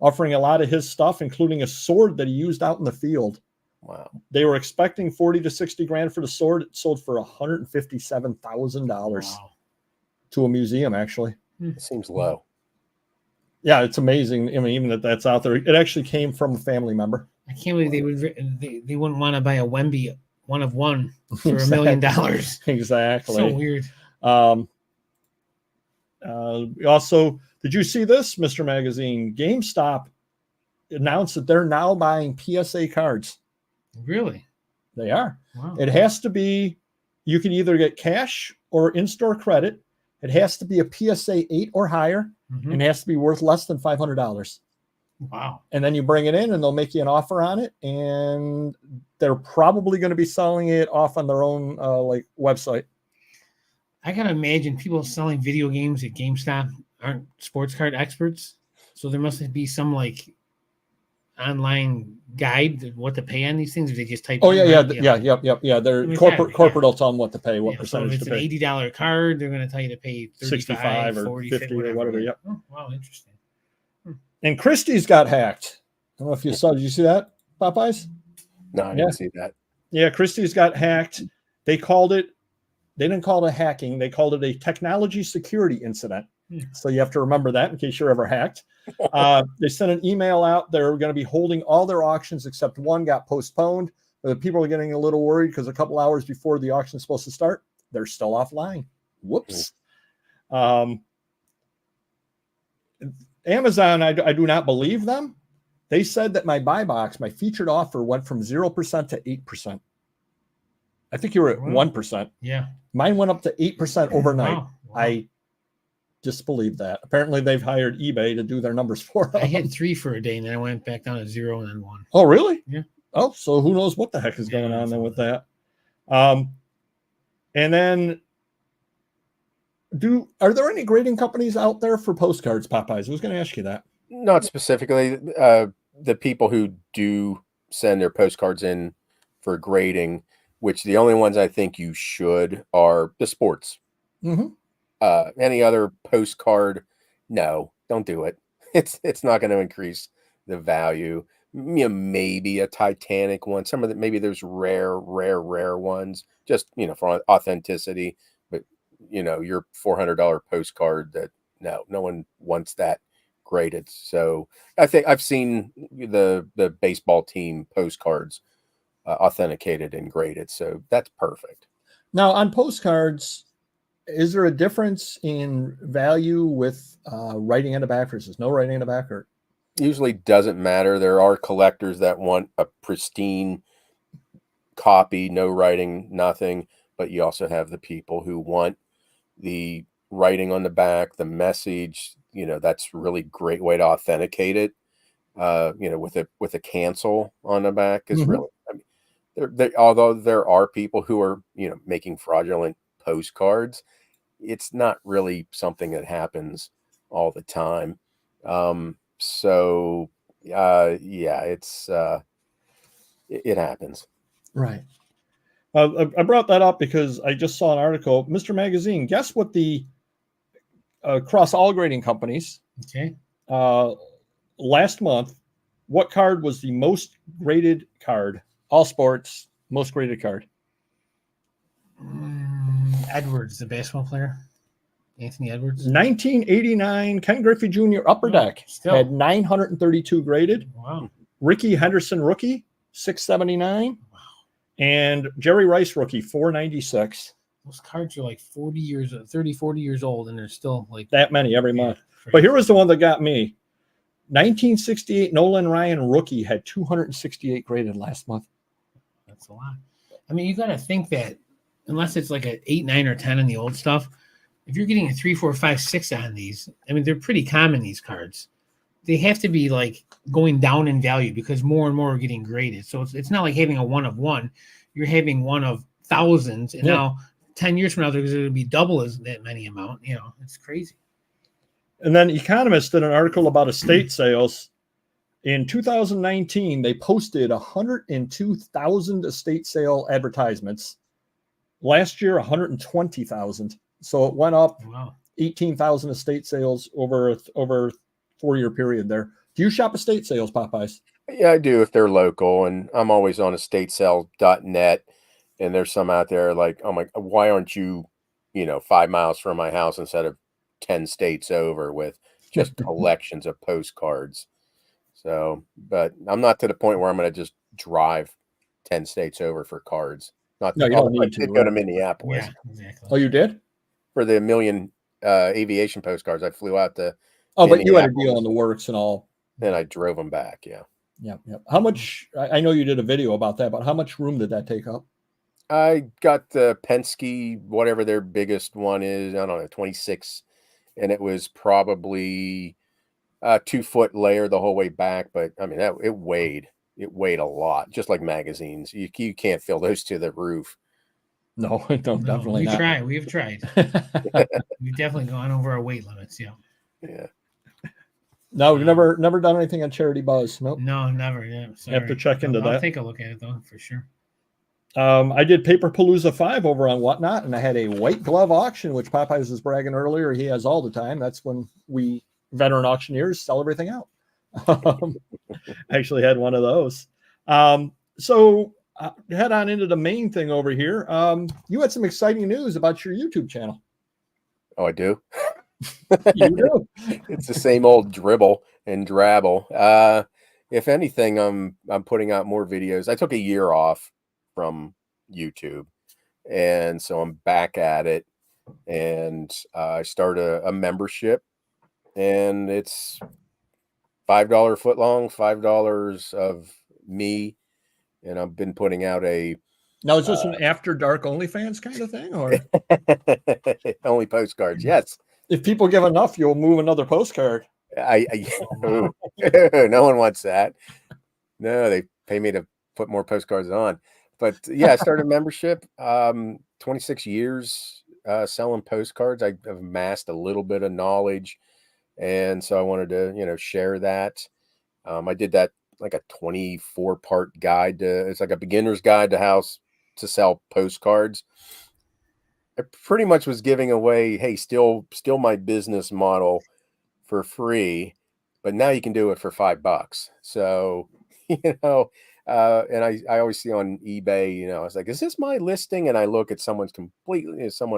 offering a lot of his stuff, including a sword that he used out in the field. Wow. They were expecting 40 to 60 grand for the sword. It sold for $157,000 to a museum, actually. It seems low. Yeah, it's amazing. I mean, even that's out there. It actually came from a family member. I can't believe they wouldn't want to buy a Wemby one of one for $1 million. Exactly. So weird. Also, did you see this, Mr. Magazine? GameStop announced that they're now buying PSA cards. Really? They are. Wow. It has to be, you can either get cash or in-store credit. It has to be a PSA 8 or higher, and it has to be worth less than $500. Wow. And then you bring it in and they'll make you an offer on it, and they're probably going to be selling it off on their own website. I gotta imagine people selling video games at GameStop aren't sports card experts, so there must be some online guide of what to pay on these things. If they just type. Yeah. They're corporate will tell them what to pay, what percentage to pay. So if it's an $80 card, they're going to tell you to pay 65 or 40, 50 or whatever. Yep. Oh, wow, interesting. And Christie's got hacked. I don't know if you saw. Did you see that, Popeyes? No, I didn't see that. Yeah, Christie's got hacked. They didn't call it a hacking. They called it a technology security incident. So you have to remember that in case you're ever hacked. They sent an email out. They're going to be holding all their auctions except one got postponed. The people are getting a little worried because a couple hours before the auction is supposed to start, they're still offline. Whoops. Amazon, I do not believe them. They said that my buy box, my featured offer, went from 0% to 8%. I think you were at 1%. Yeah. Mine went up to 8% overnight. Wow. I disbelieve that. Apparently, they've hired eBay to do their numbers for them. I had 3 for a day, and then I went back down to 0 and then 1. Oh, really? Yeah. Oh, so who knows what the heck is going on then with that? And then, are there any grading companies out there for postcards, Popeyes? I was going to ask you that. Not specifically. The people who do send their postcards in for grading, which the only ones I think you should are the sports. Any other postcard, no, don't do it. It's not going to increase the value. Maybe a Titanic one. Some of maybe there's rare ones, just for authenticity. But your $400 postcard that no one wants that graded. So I think I've seen the baseball team postcards authenticated and graded. So that's perfect. Now on postcards, is there a difference in value with writing on the back versus no writing on the back? Or usually doesn't matter. There are collectors that want a pristine copy, no writing, nothing. But you also have the people who want the writing on the back, the message. That's really great way to authenticate it. With a cancel on the back is really. I mean, although there are people who are making fraudulent postcards, it's not really something that happens all the time. So it happens. Right. I brought that up because I just saw an article. Mr. Magazine, guess what the across all grading companies, okay, last month, what card was the most graded card? All sports, most graded card. Edwards, the basketball player. Anthony Edwards. 1989, Ken Griffey Jr. Upper Deck had 932 graded. Wow. Ricky Henderson rookie, 679. Wow. And Jerry Rice rookie, 496. Those cards are like 40 years old, and they're still like that many every month. But here was the one that got me. 1968 Nolan Ryan rookie had 268 graded last month. That's a lot. I mean, you got to think that unless it's like an 8, 9, or 10 in the old stuff, if you're getting a 3, 4, 5, 6 on these, I mean, they're pretty common, these cards. They have to be like going down in value because more and more are getting graded. So it's not like having a 1 of 1. You're having 1 of thousands. And now 10 years from now, there's going to be double as that many amount. It's crazy. And then Economist did an article about estate sales. In 2019, they posted 102,000 estate sale advertisements. Last year, 120,000. So it went up 18,000 estate sales over a 4-year period there. Do you shop estate sales, Popeyes? Yeah, I do if they're local. And I'm always on estatesale.net. And there's some out there like, oh my, why aren't you, 5 miles from my house instead of 10 states over with just collections of postcards. So, but I'm not to the point where I'm going to just drive 10 states over for cards. No, you don't need to. Go to Minneapolis. Yeah, exactly. Oh, you did? For the million aviation postcards, I flew out to. Oh, but you had a deal in the works and all. And I drove them back. Yeah. Yeah. How much? I know you did a video about that, but how much room did that take up? I got the Penske, whatever their biggest one is. I don't know, 26. And it was probably a 2-foot layer the whole way back. But I mean, it weighed a lot, just like magazines. You can't fill those to the roof. No, definitely not. We've tried. We've definitely gone over our weight limits. Yeah. No, we've never done anything on Charity Buzz. Nope. No, never. Yeah, sorry. I have to check into that. I'll take a look at it though, for sure. I did Paperpalooza 5 over on Whatnot, and I had a white glove auction, which Popeyes was bragging earlier. He has all the time. That's when we veteran auctioneers sell everything out. I actually had one of those. So head on into the main thing over here. You had some exciting news about your YouTube channel. Oh, I do? You do. It's the same old dribble and drabble. If anything, I'm putting out more videos. I took a year off from YouTube, and so I'm back at it. And I started a membership, and it's $5 foot long, $5 of me, and I've been putting out a. Now, is this an after dark OnlyFans kind of thing, or only postcards? Yes. If people give enough, you'll move another postcard. No one wants that. No, they pay me to put more postcards on. But yeah, I started a membership. 26 years selling postcards. I've amassed a little bit of knowledge, and so I wanted to, share that. I did that like a 24-part guide to. It's like a beginner's guide to how to sell postcards. I pretty much was giving away, hey, still my business model for free, but now you can do it for $5. So, and I always see on eBay, I was like, is this my listing? And I look at someone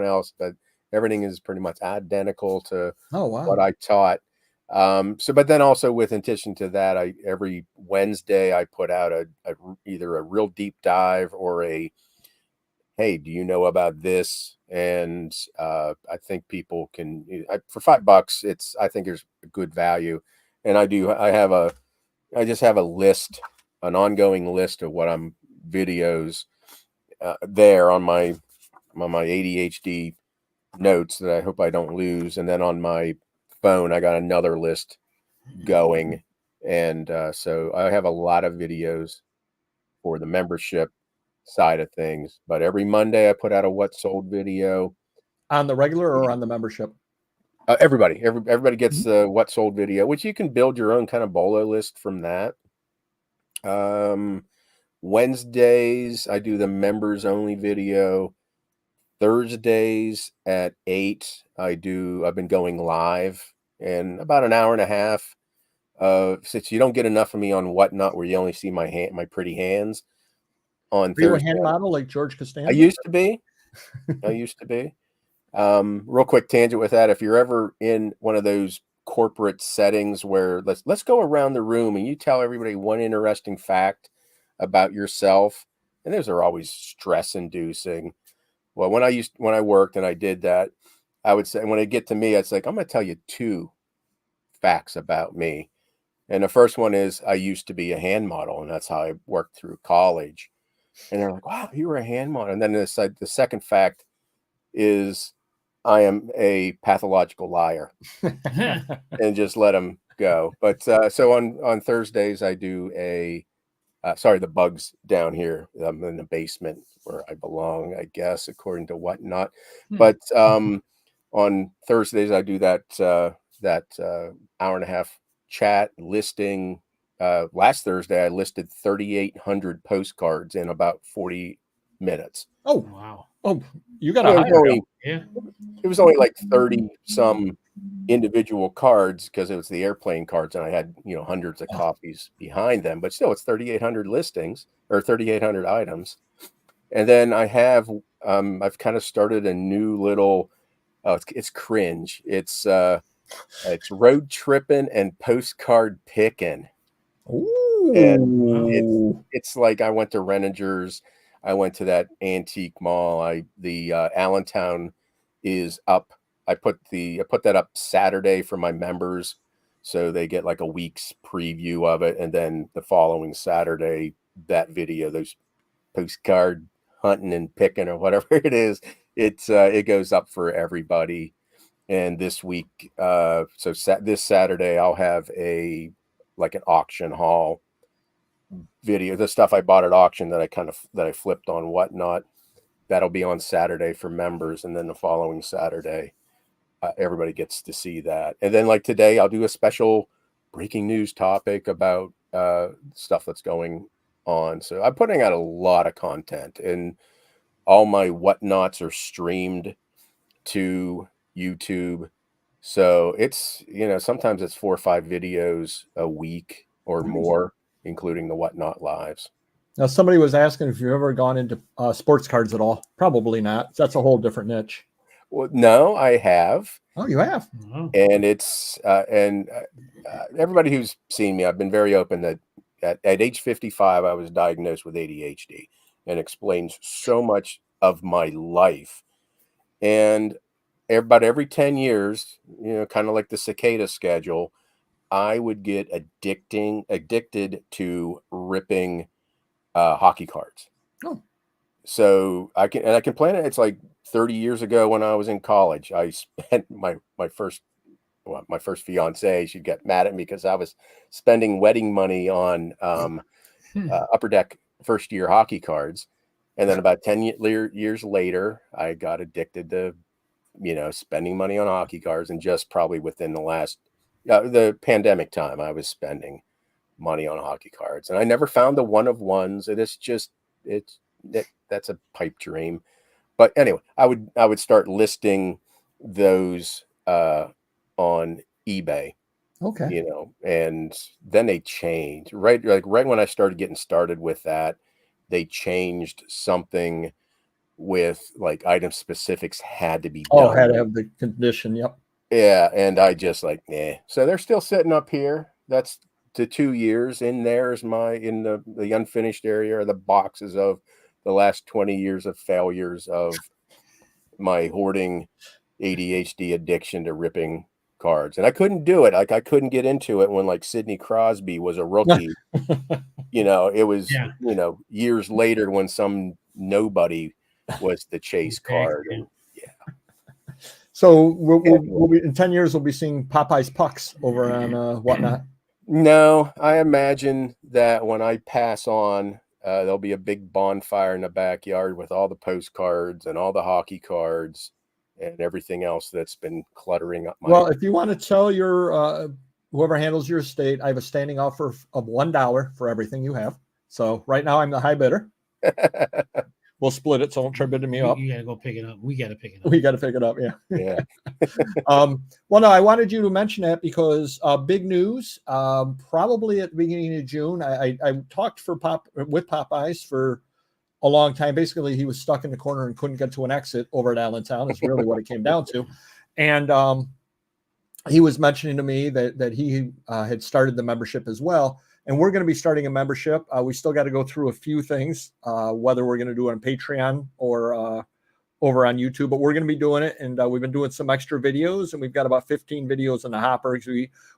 else, but Everything is pretty much identical to Oh, wow. what I taught. But then also with addition to that, every Wednesday I put out either a real deep dive or hey, do you know about this? And I think people can, for $5, I think there's a good value. And I just have a list, an ongoing list of what I'm videos there on my ADHD notes that I hope I don't lose. And then on my phone, I got another list going. And so I have a lot of videos for the membership side of things. But every Monday I put out a what sold video. On the regular or on the membership? Everybody gets the what sold video, which you can build your own kind of BOLO list from that. Wednesdays I do the members only video. Thursdays at 8 I've been going live, and about an hour and a half. Since you don't get enough of me on Whatnot, where you only see my pretty hands on Are you a Thursday. hand model like George Costanza? I used to be. Real quick tangent with that. If you're ever in one of those corporate settings where let's go around the room and you tell everybody one interesting fact about yourself, and those are always stress inducing. Well, when I worked and I did that, I would say when it get to me, it's like, I'm going to tell you 2 facts about me. And the first one is I used to be a hand model, and that's how I worked through college. And they're like, wow, you were a hand model. And then the second fact is I am a pathological liar. And just let them go. But so on Thursdays, I do sorry, the bug's down here. I'm in the basement where I belong, I guess, according to Whatnot. But on Thursdays, I do that hour and a half chat listing. Last Thursday, I listed 3,800 postcards in about 40 minutes. Oh, wow. Oh, you got a It was only like 30 some individual cards because it was the airplane cards, and I had hundreds of copies behind them, but still it's 3,800 listings or 3,800 items. And then I have I've kind of started a new little it's cringe. It's road tripping and postcard picking. Ooh. And it's like I went to Renninger's, I went to that antique mall. The Allentown is up. I put that up Saturday for my members, so they get like a week's preview of it, and then the following Saturday, that video, those postcard hunting and picking or whatever it is, it goes up for everybody. And this week, this Saturday, I'll have an auction haul video, the stuff I bought at auction that I flipped on Whatnot. That'll be on Saturday for members, and then the following Saturday, everybody gets to see that. And then like today, I'll do a special breaking news topic about stuff that's going on. So I'm putting out a lot of content, and all my Whatnots are streamed to YouTube. So it's, sometimes it's 4 or 5 videos a week or more, including the Whatnot lives. Now, somebody was asking if you've ever gone into sports cards at all. Probably not. That's a whole different niche. Well, no, I have. Oh, you have? And it's everybody who's seen me, I've been very open that at age 55, I was diagnosed with ADHD, and explains so much of my life. And about every 10 years, kind of like the cicada schedule, I would get addicted to ripping hockey cards. Oh. So I can plan it. It's like 30 years ago when I was in college. I spent my first fiance, she got mad at me because I was spending wedding money on upper deck first year hockey cards. And then about 10 years later, I got addicted to, spending money on hockey cards. And just probably within the last, the pandemic time, I was spending money on hockey cards. And I never found the one of ones. That's a pipe dream. But anyway, I would start listing those on eBay. Okay. And then they changed right when I started getting started with that. They changed something with like item specifics had to be done. Had to have the condition. Yep. Yeah, and I just like, so they're still sitting up here. That's the 2 years. In there is in the unfinished area are the boxes of the last 20 years of failures of my hoarding ADHD addiction to ripping cards. And I couldn't do it. Like I couldn't get into it when like Sidney Crosby was a rookie. It was, years later when some nobody was the chase card. And So we'll be, in 10 years, we'll be seeing Popeye's pucks over on whatnot. No, I imagine that when I pass on, there'll be a big bonfire in the backyard with all the postcards and all the hockey cards and everything else that's been cluttering up my. Well, if you want to tell your whoever handles your estate, I have a standing offer of $1 for everything you have. So right now I'm the high bidder. We'll split it, so don't try bidding me up. You gotta go pick it up. We gotta pick it up. We gotta pick it up, yeah. Yeah. Well, no, I wanted you to mention that because big news. Probably at the beginning of June, I talked with Popeyes for a long time. Basically, he was stuck in the corner and couldn't get to an exit over at Allentown. Is really what it came down to. And he was mentioning to me that he had started the membership as well. And we're going to be starting a membership. We still got to go through a few things, whether we're going to do it on Patreon or over on YouTube, but we're going to be doing it. And we've been doing some extra videos, and we've got about 15 videos in the hopper.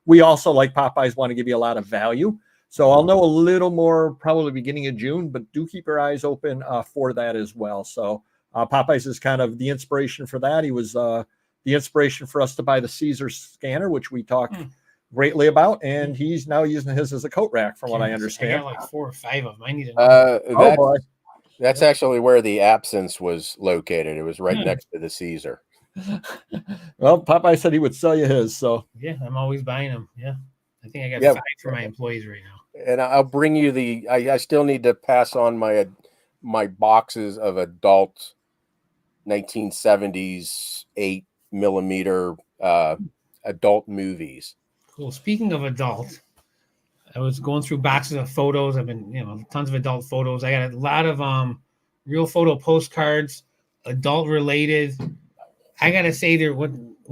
We also, like Popeyes, want to give you a lot of value. So I'll know a little more probably beginning of June, but do keep your eyes open for that as well. So Popeyes is kind of the inspiration for that. He was the inspiration for us to buy the CZUR Scanner, which we talked greatly about, and he's now using his as a coat rack, from what I understand. I got like 4 or 5 of them. I need to know. That's actually where the absence was located. It was right next to the CZUR. Well, Popeye said he would sell you his, so yeah, I'm always buying them. Yeah, I think I got 5 for my employees right now. And I'll bring you I still need to pass on my boxes of adult 1970s 8mm adult movies. Cool. Speaking of adult, I was going through boxes of photos. I've been, tons of adult photos. I got a lot of real photo postcards, adult related. I gotta say, they're what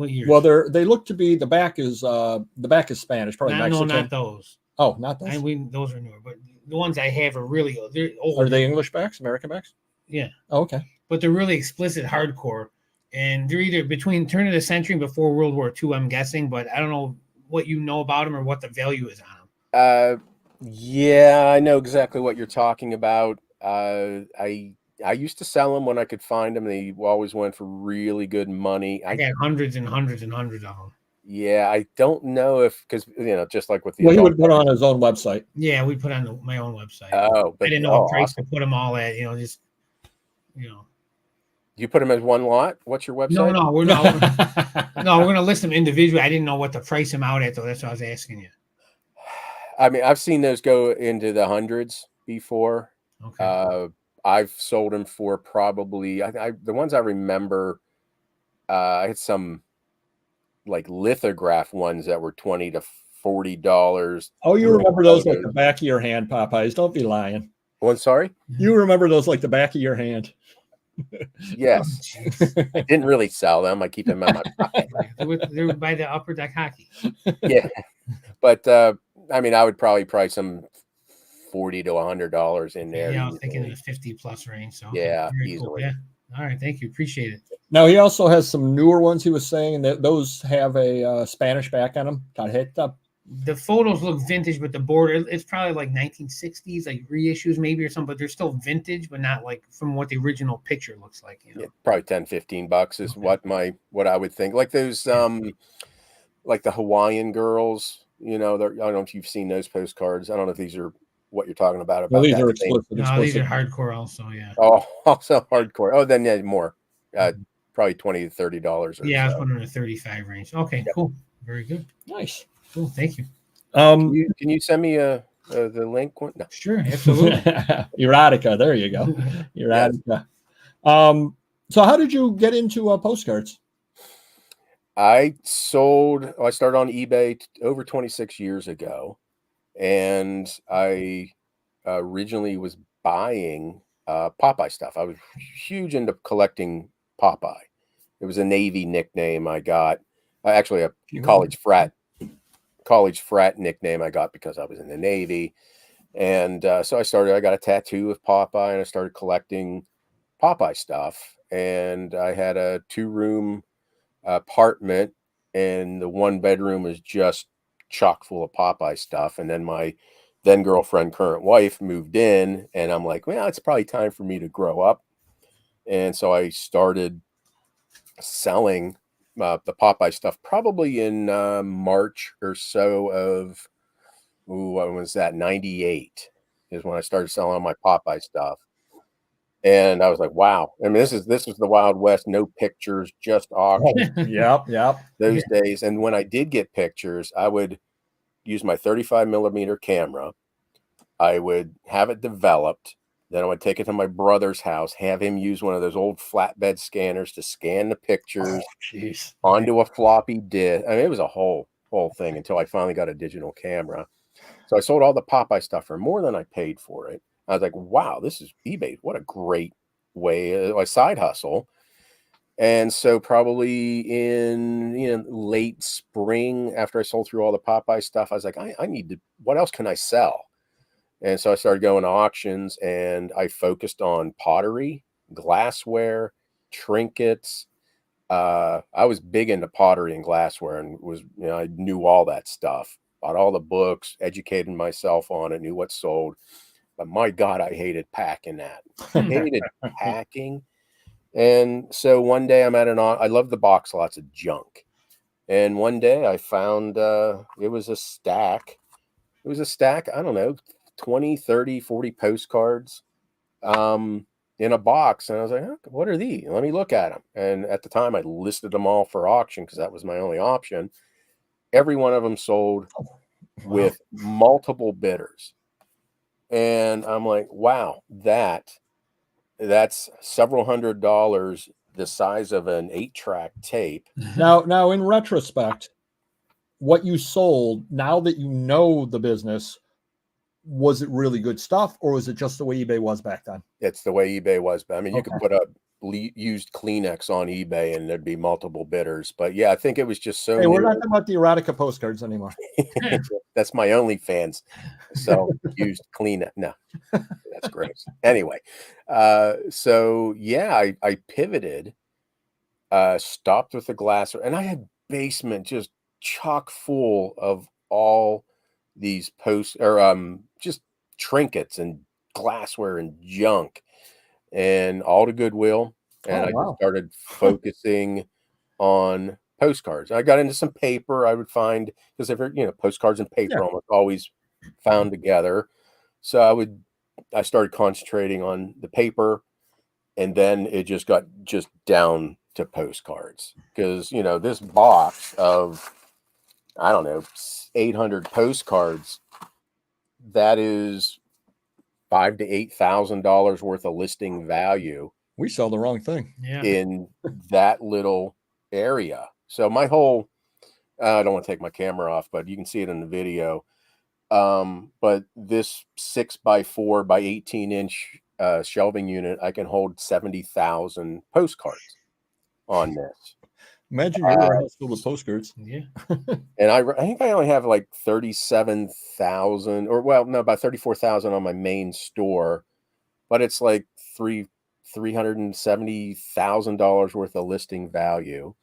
year? Well, they look to be the back is Spanish, probably Mexican. No, not those. Oh, not those. Those are newer, but the ones I have are really old. They're old. Are they English backs, American backs? Yeah. Oh, okay. But they're really explicit hardcore, and they're either between turn of the century and before World War II, I'm guessing, but I don't know what you know about them or what the value is on them. Yeah, I know exactly what you're talking about. I used to sell them when I could find them. They always went for really good money. I got hundreds and hundreds and hundreds of them. Yeah, I don't know because just like with the. Well, he would put on his own website. Yeah, we put on my own website. Oh, but I didn't know what price to put them all at. You put them as one lot? What's your website? No, we're not. No, we're going to list them individually. I didn't know what to price them out at, though. That's what I was asking you. I mean, I've seen those go into the hundreds before. Okay. I've sold them for probably the ones I remember. I had some like lithograph ones that were $20 to $40. Oh, you remember those like the back of your hand, Popeyes? Don't be lying. One, sorry. You remember those like the back of your hand? Yes. I didn't really sell them. I keep them in my pocket. They were by the Upper Deck Hockey. Yeah, but I mean, I would probably price them $40 to $100 in there. Yeah, I was thinking in the 50+ range. So yeah, very easily. Cool. Yeah. All right, thank you. Appreciate it. Now he also has some newer ones. He was saying that those have a Spanish back on them. Got hit up. The photos look vintage, but the border, it's probably like 1960s, like reissues maybe or something, but they're still vintage, but not like from what the original picture looks like. Yeah, probably $10-15 is okay. what I would think. Like those like the Hawaiian girls, I don't know if you've seen those postcards. I don't know if these are what you're talking about. Well, these are explicit. No, these are hardcore also, yeah. Oh, also hardcore. Oh, then yeah, more. Probably $20 to $30. Yeah, I was putting in the 35 range. Okay, yep. Cool. Very good. Nice. Cool. Thank you. Can you send me the link? No. Sure, absolutely. Erotica. There you go. Erotica. So how did you get into postcards? I started on eBay over 26 years ago, and I originally was buying Popeye stuff. I was huge into collecting Popeye. It was a Navy nickname I got. Actually, a college frat nickname I got because I was in the Navy. And so I got a tattoo of Popeye, and I started collecting Popeye stuff. And I had a 2-room apartment, and the 1 bedroom was just chock full of Popeye stuff. And then my then girlfriend, current wife, moved in, and I'm like, well, it's probably time for me to grow up. And so I started selling the Popeye stuff probably in March or so of, when was that? 98 is when I started selling all my Popeye stuff. And I was like, wow. I mean, this is the Wild West, no pictures, just auction. Yep. Those days. And when I did get pictures, I would use my 35mm camera. I would have it developed. Then I would take it to my brother's house, have him use one of those old flatbed scanners to scan the pictures onto a floppy disk. I mean, it was a whole thing until I finally got a digital camera. So I sold all the Popeye stuff for more than I paid for it. I was like, wow, this is eBay. What a great way, a side hustle. And so probably in late spring, after I sold through all the Popeye stuff, I was like, I need to, what else can I sell? And so I started going to auctions, and I focused on pottery, glassware, trinkets. I was big into pottery and glassware, and I knew all that stuff, bought all the books, educated myself on it, knew what sold. But my God, I hated packing that. I hated packing. And so one day I'm I love the box lots of junk. And one day I found it was a stack. I don't know, 20, 30, 40 postcards in a box. And I was like, oh, what are these? Let me look at them. And at the time I listed them all for auction because that was my only option. Every one of them sold with multiple bidders. And I'm like, wow, that's several $100s, the size of an 8-track tape. Now, in retrospect, what you sold, now that you know the business, was it really good stuff, or was it just the way eBay was back then? It's the way eBay was. I mean, you could put up used Kleenex on eBay and there'd be multiple bidders. But yeah, I think it was just so. Hey, we're not talking about the erotica postcards anymore. That's my OnlyFans. So used Kleenex. No, that's gross. Anyway, so yeah, I pivoted, stopped with the glass, and I had basement just chock full of all these just trinkets and glassware and junk, and all to Goodwill. And just started focusing on postcards. I got into some paper. I would find, because postcards and paper almost always found together. So I started concentrating on the paper, and then it just got down to postcards, because this box of, I don't know, 800 postcards, that is $5,000 to $8,000 worth of listing value. We sell the wrong thing in that little area. So my whole, I don't want to take my camera off, but you can see it in the video. But this 6x4 by 18-inch shelving unit, I can hold 70,000 postcards on this. Imagine your warehouse filled with postcards. Yeah. And I think I only have like 37,000, or about 34,000 on my main store, but it's like $370,000 worth of listing value.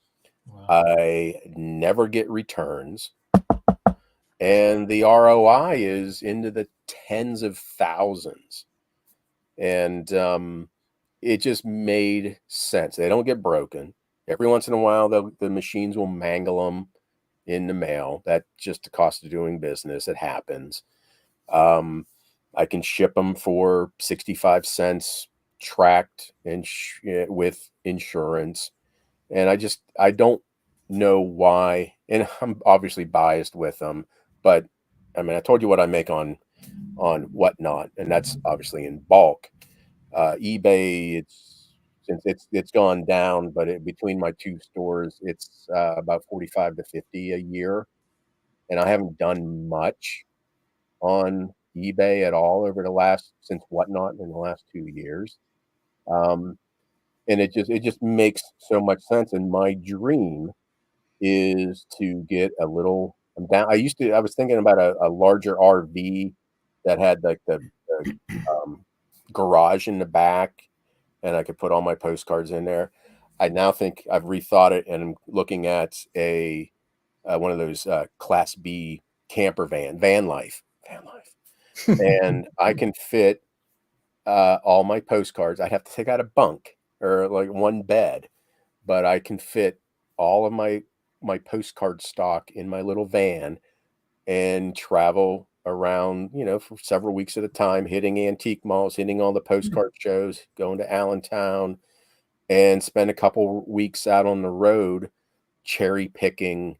Wow. I never get returns, and the ROI is into the tens of thousands. And it just made sense. They don't get broken. Every once in a while, the machines will mangle them in the mail. That's just the cost of doing business. It happens. I can ship them for 65 cents tracked and with insurance. And I don't know why. And I'm obviously biased with them, but I mean, I told you what I make on Whatnot, and that's obviously in bulk. eBay, it's gone down, but between my two stores, it's about 45 to 50 a year, and I haven't done much on eBay at all since Whatnot in the last 2 years. And it just makes so much sense. And my dream is to get a little. I was thinking about a larger RV that had like the garage in the back, and I could put all my postcards in there. I now think I've rethought it, and I'm looking at one of those Class B camper van life, and I can fit all my postcards. I'd have to take out a bunk or like one bed, but I can fit all of my postcard stock in my little van and travel around, for several weeks at a time, hitting antique malls, hitting all the postcard shows, going to Allentown, and spend a couple weeks out on the road cherry picking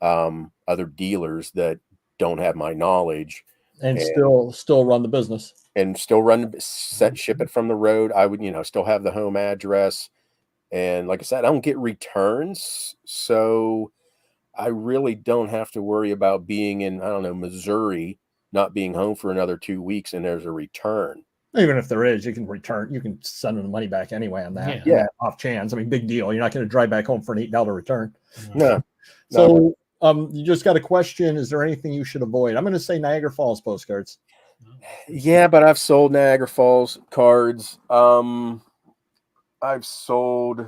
other dealers that don't have my knowledge, and still run the business, and still ship it from the road. I would, still have the home address. And like I said, I don't get returns, so I really don't have to worry about being in, I don't know, Missouri, not being home for another 2 weeks, and there's a return. Even if there is, you can send them the money back anyway on that. Yeah. Off chance. I mean, big deal. You're not going to drive back home for an $8 return. No. So you just got a question. Is there anything you should avoid? I'm going to say Niagara Falls postcards. Yeah, but I've sold Niagara Falls cards. I've sold,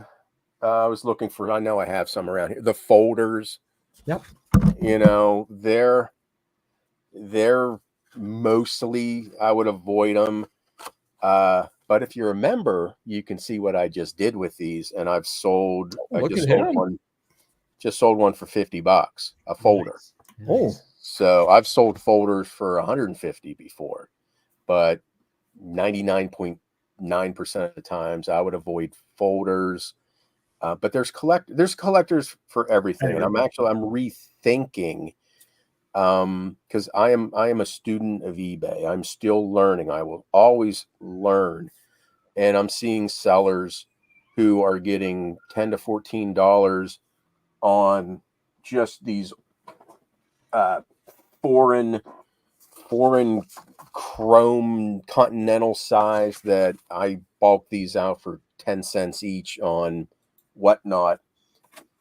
I was looking for, I know I have some around here, the folders. Yep. They're mostly, I would avoid them. But if you remember, you can see what I just did with these, and I've sold, just sold one for $50, a folder. Nice. Oh, so I've sold folders for $150 before, but 99.9% of the times I would avoid folders. But there's collectors for everything, and I'm rethinking, because I am a student of eBay. I'm still learning. I will always learn, and I'm seeing sellers who are getting $10 to $14 on just these foreign chrome continental size that I bulk these out for 10 cents each on Whatnot,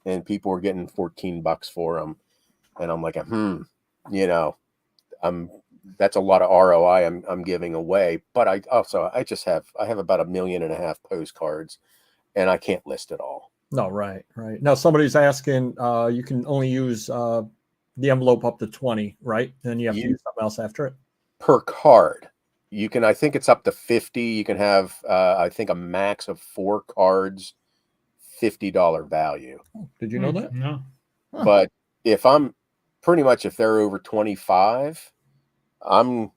and people are getting $14 for them, and I'm like, that's a lot of ROI I'm giving away. But I have about 1.5 million postcards, and I can't list it all. No, right. Now somebody's asking, you can only use the envelope up to 20, right? Then you have to use something else after it per card. You can, I think it's up to 50. You can have, I think, a max of 4 cards, $50 value. Did you know that? No. Huh. But if they're over 25, I'm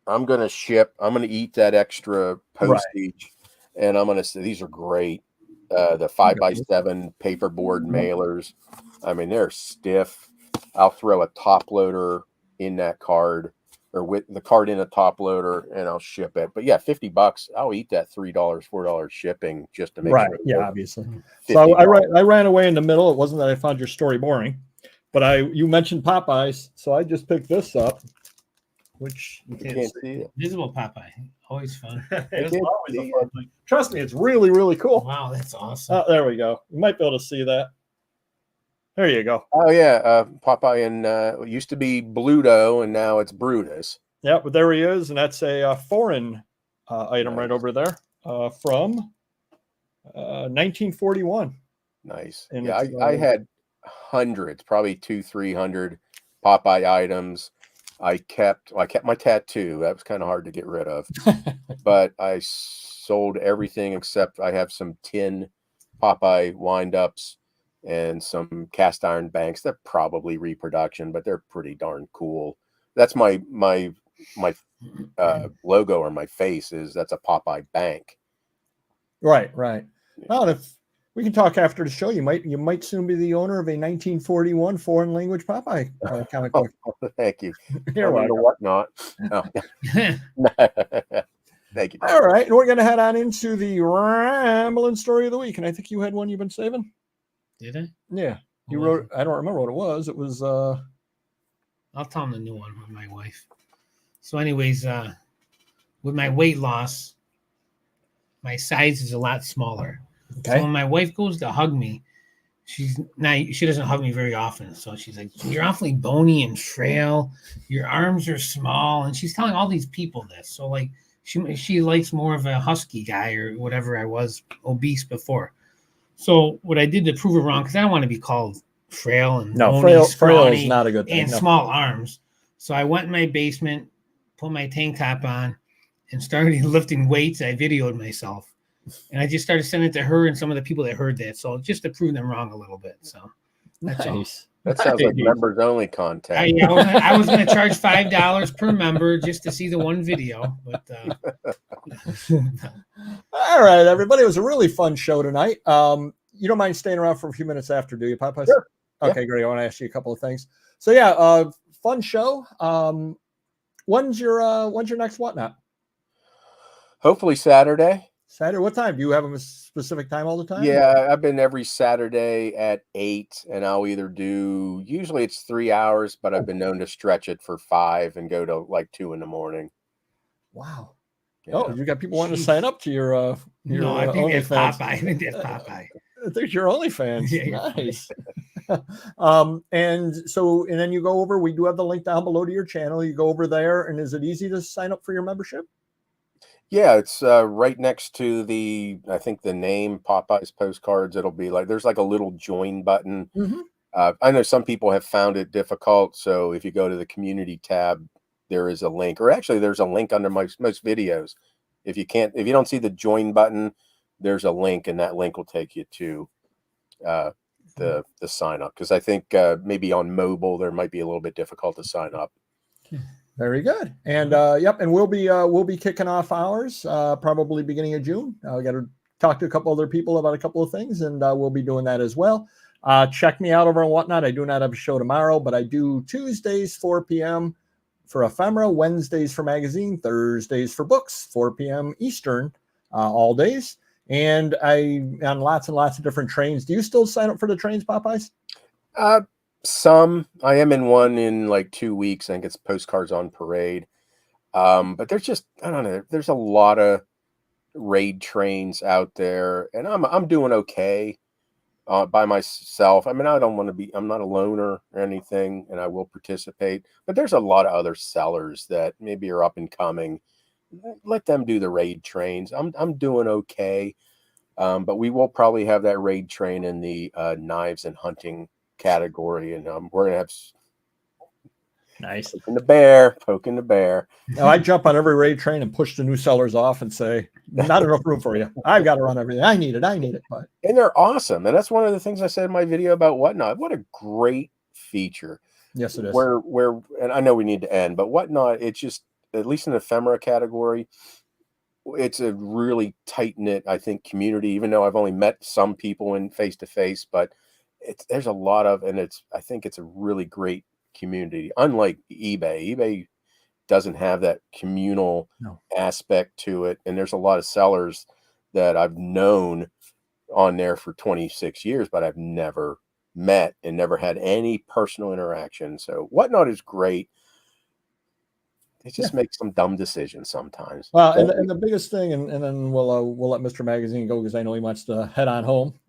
going to ship. I'm going to eat that extra postage, and I'm going to say these are great. The 5x7 paperboard mailers. I mean, they're stiff. I'll throw a top loader in that card, or with the card in a top loader, and I'll ship it. But yeah, $50. I'll eat that $3, $4 shipping just to make sure. Yeah, obviously. So I ran away in the middle. It wasn't that I found your story boring, but you mentioned Popeyes, so I just picked this up, which you can't see it. Visible Popeye, always fun. It's always a fun thing. Trust me, it's really, really cool. Wow, that's awesome. There we go. You might be able to see that. There you go. Oh yeah, Popeye, and used to be Bluto, and now it's Brutus. Yeah, but there he is, and that's a foreign item right over there from 1941. Nice. And yeah, I had hundreds, probably 200-300 Popeye items. I kept my tattoo. That was kind of hard to get rid of, but I sold everything except I have some tin Popeye wind-ups and some cast iron banks. They're probably reproduction, but they're pretty darn cool. That's my logo, or my face that's a Popeye bank. Right. Well, if we can talk after the show, you might soon be the owner of a 1941 foreign language Popeye comic book. Thank you. You're welcome. Whatnot. Oh. Thank you. All right, and we're going to head on into the rambling story of the week, and I think you had one you've been saving. Did I? Yeah, you wrote. I don't remember what it was. It was. I'll tell them the new one with my wife. So anyways, with my weight loss, my size is a lot smaller. Okay. So when my wife goes to hug me, she doesn't hug me very often. So she's like, "You're awfully bony and frail. Your arms are small." And she's telling all these people this. So like she likes more of a husky guy or whatever. I was obese before. So what I did to prove it wrong, because I don't want to be called frail and bony, frail is not a good thing. And small arms. So I went in my basement, put my tank top on, and started lifting weights. I videoed myself. And I just started sending it to her and some of the people that heard that. So just to prove them wrong a little bit. So that's all. That sounds like members only content. I was going to charge $5 per member just to see the one video. But all right, everybody. It was a really fun show tonight. You don't mind staying around for a few minutes after, do you, Popeye? Sure. Okay, great. I want to ask you a couple of things. So yeah, fun show. When's your next whatnot? Hopefully Saturday. Saturday, what time? Do you have a specific time all the time? Yeah, I've been every Saturday at 8, and I'll either do, usually it's 3 hours, but I've been known to stretch it for 5 and go to like 2 in the morning. Wow. Yeah. Oh, you got people wanting to sign up to your no, I think it's Popeye. I think that's Popeye. I think you're OnlyFans. Yeah, nice. And then you go over, we do have the link down below to your channel. You go over there, and is it easy to sign up for your membership? Yeah, it's right next to I think the name Popeye's Postcards. It'll be like, there's like a little join button. Mm-hmm. I know some people have found it difficult. So if you go to the community tab, there is a link, or actually there's a link under most videos. If you don't see the join button, there's a link, and that link will take you to the sign up. Cause I think maybe on mobile, there might be a little bit difficult to sign up. Very good. And yep, and we'll be kicking off ours probably beginning of June. We got to talk to a couple other people about a couple of things, and we'll be doing that as well. Check me out over on Whatnot. I do not have a show tomorrow, but I do Tuesdays 4 p.m. for Ephemera, Wednesdays for Magazine, Thursdays for Books, 4 p.m. Eastern, all days. And I'm on lots and lots of different trains. Do you still sign up for the trains, Popeyes? Some. I am in one in like 2 weeks. I think it's Postcards on Parade. But there's just, I don't know, there's a lot of raid trains out there, and I'm doing okay by myself. I mean, I'm not a loner or anything, and I will participate, but there's a lot of other sellers that maybe are up and coming. Let them do the raid trains. I'm doing okay. But we will probably have that raid train in the knives and hunting category, and we're gonna have nice poking the bear. Now I jump on every raid train and push the new sellers off and say, not enough room for you. I've got to run everything. I need it. But and they're awesome, and that's one of the things I said in my video about Whatnot. What a great feature. Yes, it is. Where and I know we need to end, but Whatnot, it's just, at least in the ephemera category, it's a really tight-knit, I think, community, even though I've only met some people in face-to-face, but there's a lot of, and I think it's a really great community. Unlike eBay doesn't have that communal aspect to it. And there's a lot of sellers that I've known on there for 26 years, but I've never met and never had any personal interaction. So Whatnot is great. It just makes some dumb decisions sometimes. Well, and the biggest thing, and then we'll let Mr. Magazine go because I know he wants to head on home.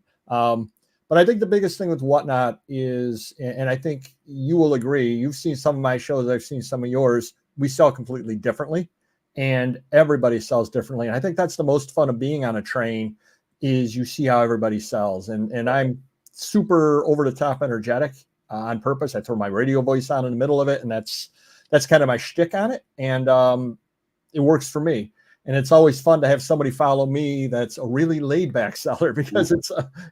But I think the biggest thing with Whatnot is, and I think you will agree, you've seen some of my shows, I've seen some of yours, we sell completely differently, and everybody sells differently. And I think that's the most fun of being on a train, is you see how everybody sells. And I'm super over the top energetic on purpose. I throw my radio voice on in the middle of it, and that's kind of my shtick on it. And it works for me. And it's always fun to have somebody follow me that's a really laid back seller, because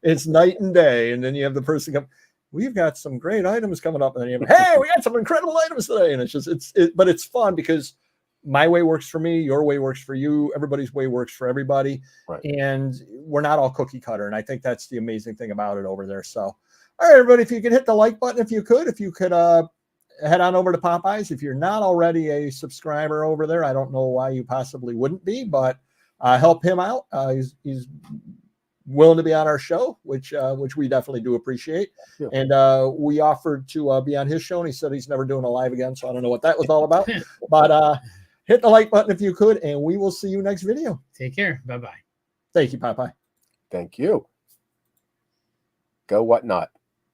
it's night and day. And then you have the person come, we've got some great items coming up. And then you have, hey, we got some incredible items today. And but it's fun because my way works for me. Your way works for you. Everybody's way works for everybody. Right. And we're not all cookie cutter. And I think that's the amazing thing about it over there. So, all right, everybody, if you could hit the like button, if you could head on over to Popeyes. If you're not already a subscriber over there, I don't know why you possibly wouldn't be, but help him out. He's willing to be on our show, which we definitely do appreciate. Yeah. And we offered to be on his show, and he said he's never doing a live again, so I don't know what that was all about. But hit the like button if you could, and we will see you next video. Take care. Bye-bye. Thank you, Popeye. Thank you. Go Whatnot.